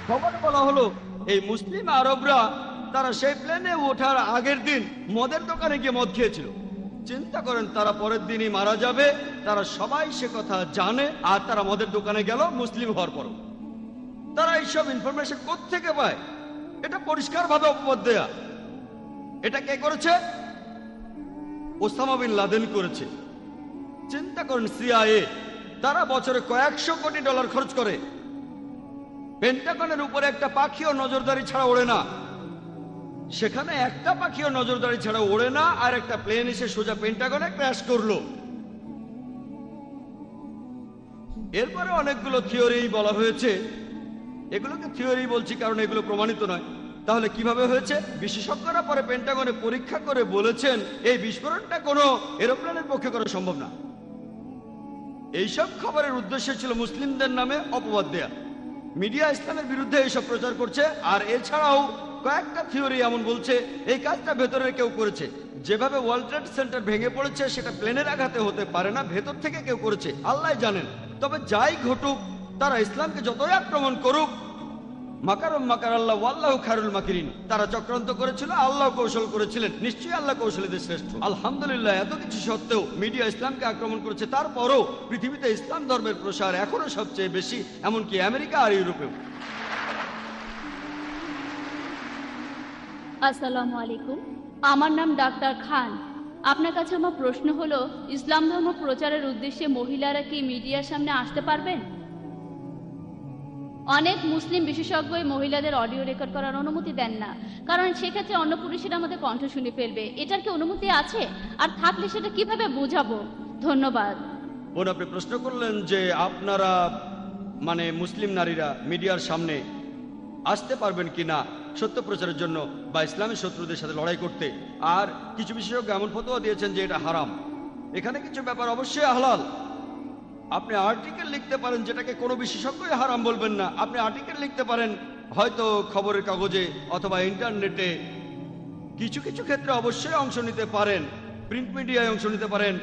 খবরে বলা হলো এই মুসলিম আরবরা তারা সেই প্লেনে ওঠার আগের দিন মদের দোকানে গিয়ে মদ খেয়েছিল। চিন্তা করেন, তারা পরের দিনই মারা যাবে। তারা সবাই সে কথা জানে, আর তারা মদের দোকানে গেল মুসলিম হওয়ার পর। তারা এইসব ইনফরমেশন কোত্থেকে পায়? এটা পরিষ্কারভাবে অপবাদ দেয়া। এটা কে করেছে? ওসামা বিন লাদেন করেছে। চিন্তা করেন, সিআইএ তারা বছরে কয়েকশো কোটি ডলার খরচ করে। পেন্টাগনের উপরে একটা পাখিও নজরদারি ছাড়া ওড়ে না। সেখানে একটা পাখিও নজরদারি ছাড়া ওড়ে না, আর একটা প্লেন এসে সোজা পেন্টাগনে ক্র্যাশ করলো। এরপরে অনেকগুলো থিওরি বলা হয়েছে। এগুলোকে থিওরি বলছি কারণ এগুলো প্রমাণিত নয়। তাহলে কিভাবে হয়েছে? বিশেষজ্ঞরা পরে পেন্টাগনে পরীক্ষা করে বলেছেন এই বিস্ফোরণটা কোনো এরোপ্লেনের পক্ষে করা সম্ভব না। এইসব খবরের উদ্দেশ্য ছিল মুসলিমদের নামে অপবাদ দেয়া। মিডিয়া ইসলামের বিরুদ্ধে এইসব প্রচার করছে। আর এছাড়াও কয়েকটা থিওরি এমন বলছে এই কাজটা ভেতরের কেউ করেছে। যেভাবে ওয়ার্ল্ড ট্রেড সেন্টার ভেঙে পড়েছে সেটা প্লেনের আঘাতে হতে পারে না, ভেতর থেকে কেউ করেছে, আল্লাহ জানেন। তবে যাই ঘটুক, তারা ইসলামকে যতই আক্রমণ করুক, মাকারুম মাকার আল্লাহ ওয়াল্লাহু খায়রুল মাকিরিন, তারা চক্রান্ত করেছিল, আল্লাহ কৌশল করেছিলেন, নিশ্চয়ই আল্লাহ কৌশলীদের শ্রেষ্ঠ। আলহামদুলিল্লাহ, এত কিছু সত্ত্বেও মিডিয়া ইসলামকে আক্রমণ করেছে, তারপরও পৃথিবীতে ইসলাম ধর্মের প্রসার এখনো সবচেয়ে বেশি, এমনকি আমেরিকা আর ইউরোপেও। আসসালামু আলাইকুম, আমার নাম ডাক্তার খান। আপনার কাছে আমার প্রশ্ন হলো, ইসলাম ধর্ম প্রচারের উদ্দেশ্যে মহিলারা কি মিডিয়ার সামনে আসতে পারবেন? অনেক মুসলিম বিশেষজ্ঞই মহিলাদের অডিও রেকর্ড করার অনুমতি দেন না, কারণ সেক্ষেত্রে অন্য পুরুষেরা আমাদের কণ্ঠ শুনে ফেলবে। এটার কি অনুমতি আছে? আর থাকলে সেটা কিভাবে বোঝাবো? ধন্যবাদ। বোন, আপনি প্রশ্ন করলেন যে আপনারা মানে মুসলিম নারীরা মিডিয়ার সামনে আসতে পারবেন কি না সত্য প্রচারের জন্য বা ইসলামী শত্রুদের সাথে লড়াই করতে। আর কিছু বিশেষজ্ঞ এমন ফতোয়া দিয়েছেন যে এটা হারাম। এখানে কিছু ব্যাপার অবশ্যই হালাল। আপনি আর্টিকেল লিখতে পারেন, যেটাকে কোনো বিশেষজ্ঞই হারাম বলবেন না। আপনি আর্টিকেল লিখতে পারেন হয়তো খবরের কাগজে অথবা ইন্টারনেটে। কিছু কিছু ক্ষেত্রে অবশ্যই অংশ নিতে পারেন, প্রিন্ট মিডিয়ায় অংশ নিতে পারেন।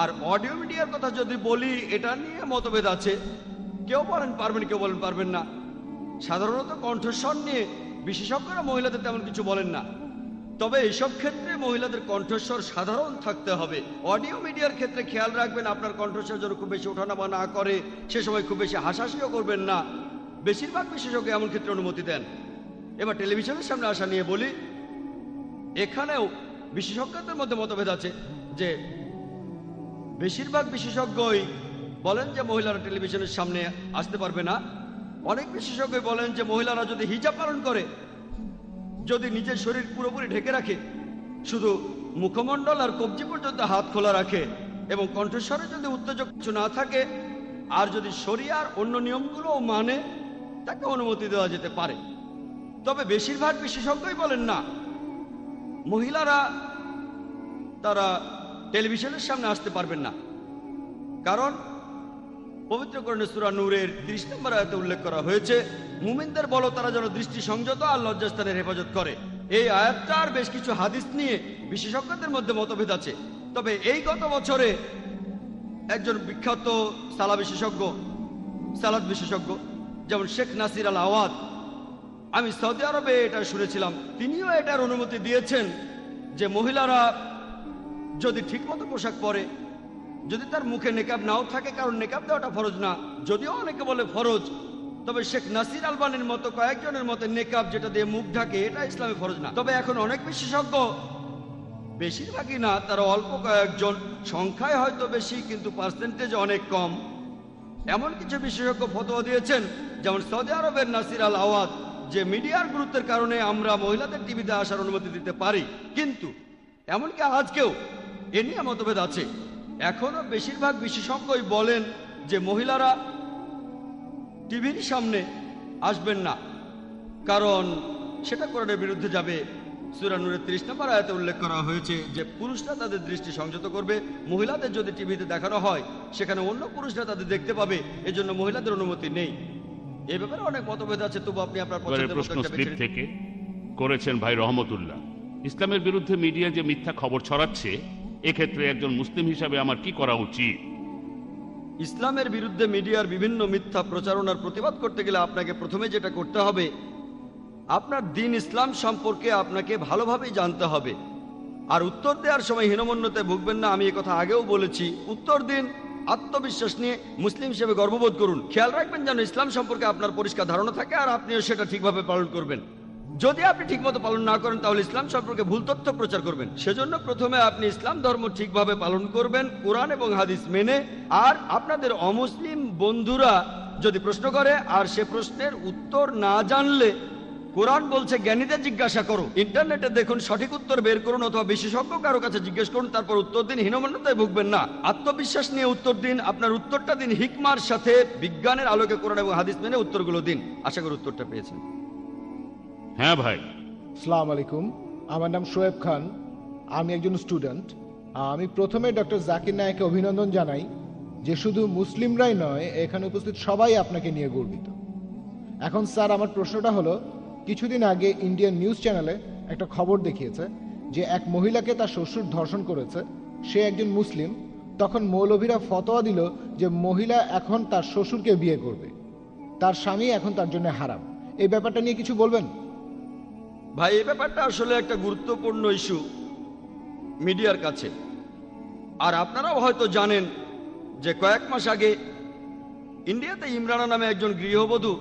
আর অডিও মিডিয়ার কথা যদি বলি, এটা নিয়ে মতভেদ আছে। কেউ বলেন পারবেন, কেউ বলেন পারবেন না। সাধারণত কণ্ঠস্বর নিয়ে বিশেষজ্ঞরা মহিলাদের তেমন কিছু বলেন না। তবে এইসব ক্ষেত্রে মহিলাদের কণ্ঠস্বর সাধারণ থাকতে হবে। অডিও মিডিয়ার ক্ষেত্রে খেয়াল রাখবেন আপনার কণ্ঠস্বর যেন খুব বেশি ওঠানামা না করে, সে সময় খুব বেশি হাসাহাসিও করবেন না। বেশিরভাগ বিশেষজ্ঞ এমন ক্ষেত্রে অনুমতি দেন। এবার টেলিভিশনের সামনে আসা নিয়ে বলি, এখানেও বিশেষজ্ঞদের মধ্যে মতভেদ আছে যে বেশিরভাগ বিশেষজ্ঞই বলেন যে মহিলারা টেলিভিশনের সামনে আসতে পারবে না। অনেক বিশেষজ্ঞই বলেন যে মহিলারা যদি হিজাব পালন করে, যদি নিজের শরীর পুরোপুরি ঢেকে রাখে, শুধু মুখমণ্ডল আর কবজি পর্যন্ত হাত খোলা রাখে এবং কণ্ঠস্বরে যদি উত্তেজক কিছু না থাকে, আর যদি শরিয়ার অন্য নিয়মগুলো মানে, তাকে অনুমতি দেওয়া যেতে পারে। তবে বেশিরভাগ বিশেষজ্ঞই বলেন না, মহিলারা তারা টেলিভিশনের সামনে আসতে পারবেন না। কারণ পবিত্র কোরআনে সূরা নূরের 30 নম্বর আয়াতে উল্লেখ করা হয়েছে, মুমিনদের বলো তারা যেন দৃষ্টি সংযত আর লজ্জাস্থানের হেফাজত করে। এই আয়াতটার বেশ কিছু হাদিস নিয়ে বিশেষজ্ঞদের মধ্যে মতভেদ আছে। তবে এই গত বছরে একজন বিখ্যাত সালাদ বিশেষজ্ঞ যেমন শেখ নাসির আল আওয়াদ, আমি সৌদি আরবে এটা শুনেছিলাম, তিনিও এটার অনুমতি দিয়েছেন যে মহিলারা যদি ঠিকমতো পোশাক পরে, যদি তার মুখে নেকাব নাও থাকে, কারণ নেকাব দেওয়াটা ফরজ না, যদিও অনেকে বলে ফরজ। তবে শেখ নাসির আলবানির মতো কয়েকজনের মতে নেকাব যেটা দিয়ে মুখ ঢাকে, এটা ইসলামে ফরজ না। তবে এখন অনেক বিশেষজ্ঞ, বেশিরভাগই না, তারা অল্প কয়েকজন, সংখ্যায় হয়তো বেশি কিন্তু পার্সেন্টেজ অনেক কম, এমন কিছু বিশেষজ্ঞ ফতোয়া দিয়েছেন, যেমন সৌদি আরবের নাসির আল আওয়াদ, যে মিডিয়ার গুরুত্বের কারণে আমরা মহিলাদের টিভিতে আসার অনুমতি দিতে পারি। কিন্তু এমনকি আজকেও এ নিয়ে মতভেদ আছে। এখনো বেশিরভাগ বিশেষজ্ঞই বলেন যে মহিলারা টিভির সামনে আসবেন না, কারণ সেটা কোরআনের বিরুদ্ধে যাবে। সূরা নূরের 30 নম্বর আয়াতে উল্লেখ করা হয়েছে যে পুরুষরা তাদের দৃষ্টি সংযত করবে। মহিলাদের যদি টিভিতে দেখানো হয়, সেখানে অন্য পুরুষরা তাদের দেখতে পাবে, এজন্য মহিলাদের অনুমতি নেই। এ ব্যাপারে অনেক মতভেদ আছে। তবু আপনি আপনার পছন্দের প্রশ্ন স্লিপ থেকে করেছেন ভাই রহমতুল্লাহ, ইসলামের বিরুদ্ধে মিডিয়া যে মিথ্যা খবর ছড়াচ্ছে, এক্ষেত্রে একজন মুসলিম হিসাবে আমার কি করা উচিত? ইসলামের বিরুদ্ধে মিডিয়ার বিভিন্ন মিথ্যা প্রচারণার প্রতিবাদ করতে গেলে আপনাকে প্রথমে যেটা করতে হবে, আপনার দ্বীন ইসলাম সম্পর্কে আপনাকে ভালোভাবেই জানতে হবে। আর উত্তর দেওয়ার সময় হীনমন্যতায় ভুগবেন না। আমি কথা আগেও বলেছি, উত্তর দিন আত্মবিশ্বাস নিয়ে, মুসলিম হিসেবে গর্ববোধ করুন। খেয়াল রাখবেন যেন ইসলাম সম্পর্কে আপনার পরিষ্কার ধারণা থাকে আর আপনিও সেটা ঠিকভাবে পালন করবেন। যদি আপনি ঠিকমতো পালন না করেন, তাহলে ইসলাম সম্পর্কে ভুল তথ্য প্রচার করবেন। সেজন্য প্রথমে আপনি ইসলাম ধর্ম ঠিকভাবে পালন করবেন, কোরআন এবং হাদিস মেনে। আর আপনাদের অমুসলিম বন্ধুরা যদি প্রশ্ন করে আর সে প্রশ্নের উত্তর না জানলে, কোরআন বলছে জ্ঞানীদের জিজ্ঞাসা করো, ইন্টারনেটে দেখুন, সঠিক উত্তর বের করুন, অথবা বিশেষজ্ঞ কারো কাছে জিজ্ঞেস করুন, তারপর উত্তর দিন। হীনমন্যতায় ভুগবেন না, আত্মবিশ্বাস নিয়ে উত্তর দিন। আপনার উত্তরটা দিন হিকমার সাথে, বিজ্ঞানের আলোকে কোরআন এবং হাদিস মেনে উত্তরগুলো দিন। আশা করি উত্তরটা পেয়েছেন। হ্যাঁ ভাই। আসসালামু আলাইকুম, আমার নাম শোয়েব খান, আমি একজন স্টুডেন্ট। আমি প্রথমে ডক্টর জাকির নায়েককে অভিনন্দন জানাই যে শুধু মুসলিমরাই নয়, এখানে উপস্থিত সবাই আপনাকে নিয়ে গর্বিত। এখন স্যার, আমার প্রশ্নটা হলো, কিছুদিন আগে ইন্ডিয়ান নিউজ চ্যানেলে একটা খবর দেখিয়েছে যে এক মহিলাকে তার শ্বশুর ধর্ষণ করেছে, সে একজন মুসলিম। তখন মৌলভীরা ফতোয়া দিল যে মহিলা এখন তার শ্বশুরকে বিয়ে করবে, তার স্বামী এখন তার জন্য হারাম। এই ব্যাপারটা নিয়ে কিছু বলবেন? ভাই, এই ব্যাপারটা আসলে একটা গুরুত্বপূর্ণ ইস্যু মিডিয়ার কাছে। আর আপনারাও হয়তো জানেন যে কয়েক মাস আগে ইন্ডিয়াতে ইমরানা নামে একজন গৃহবধূ,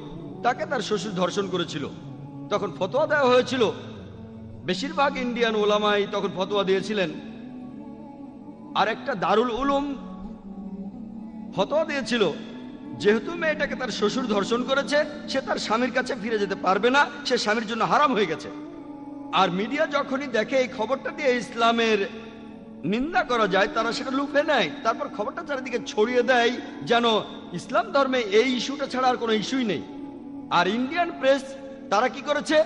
তাকে তার শ্বশুর ধর্ষণ করেছিল। তখন ফতোয়া দেওয়া হয়েছিল, বেশিরভাগ ইন্ডিয়ান ওলামাই তখন ফতোয়া দিয়েছিলেন। আর একটা দারুল উলুম ফতোয়া দিয়েছিল, যেহেতু মেয়েটাকে তার শ্বশুর ধর্ষণ করেছে, সে তার স্বামীর কাছে ফিরে যেতে পারবে না, সে স্বামীর জন্য হারাম হয়ে গেছে। আর মিডিয়া যখনই দেখে এই খবরটা দিয়ে ইসলামের নিন্দা করা যায়, তারা সেটা লুফে নেয়, তারপর খবরটা চারিদিকে ছড়িয়ে দেয় যেন ইসলাম ধর্মে এই ইস্যুটা ছাড়া আর কোনো ইস্যুই নেই। আর ইন্ডিয়ান প্রেস তারা কি করেছে,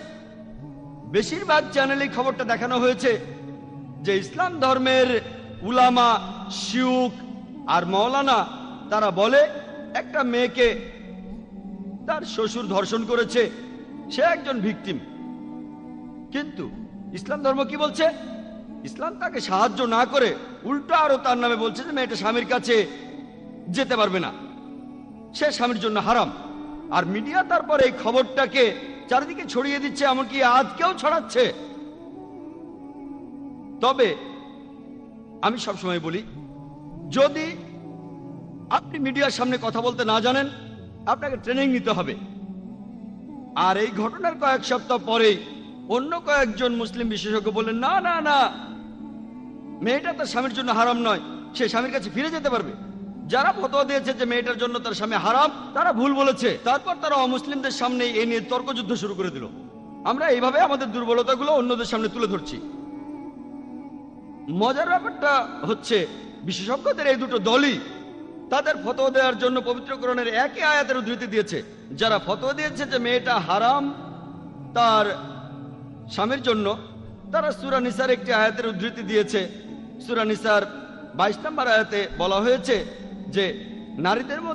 বেশিরভাগ চ্যানেলে খবরটা দেখানো হয়েছে যে ইসলাম ধর্মের উলামা, শিউখ আর মাওলানা তারা বলে একটা মেয়েকে তার শ্বশুর ধর্ষণ করেছে, সে একজন ভিকটিম। কিন্তু ইসলাম ধর্ম কি বলছে? ইসলাম তাকে সাহায্য না করে উল্টো আরো তার নামে বলছে যে মেয়েটা স্বামীর কাছে যেতে পারবে না, সে স্বামীর জন্য হারাম। আর মিডিয়া তারপর এই খবরটাকে চারিদিকে ছড়িয়ে দিচ্ছে, এমনকি আজকেও ছড়াচ্ছে। তবে আমি সবসময় বলি, যদি আপনি মিডিয়ার সামনে কথা বলতে না জানেন, আপনাকে ট্রেনিং নিতে হবে। আর এই ঘটনার কয়েক সপ্তাহ পরেই অন্য কয়েকজন মুসলিম বিশেষজ্ঞ বললেন, না না না, মেয়েটা তার স্বামীর জন্য হারাম নয়, সে স্বামীর কাছে ফিরে যেতে পারবে। যারা ফতোয়া দিয়েছে যে মেয়েটার জন্য তার স্বামী হারাম, তারা ভুল বলেছে। তারপর তারা অমুসলিমদের সামনে এই নিয়ে তর্কযুদ্ধ শুরু করে দিল। আমরা এইভাবে আমাদের দুর্বলতাগুলো অন্যদের সামনে তুলে ধরছি। মজার ব্যাপারটা হচ্ছে, বিশেষজ্ঞদের এই দুটো দলই তাদের ফতোয়া দেওয়ার জন্য পবিত্র কোরআনের একই আয়াতের উদ্ধৃতি দিয়েছে। যারা ফতোয়া দিয়েছে যে মেয়েটা হারাম তার স্বামীর জন্য, তারা সূরা নিসার একটি আয়াতের উদ্ধৃতি দিয়েছে। সূরা নিসার 22 নম্বর আয়াতে বলা হয়েছে যে নারীদের মধ্যে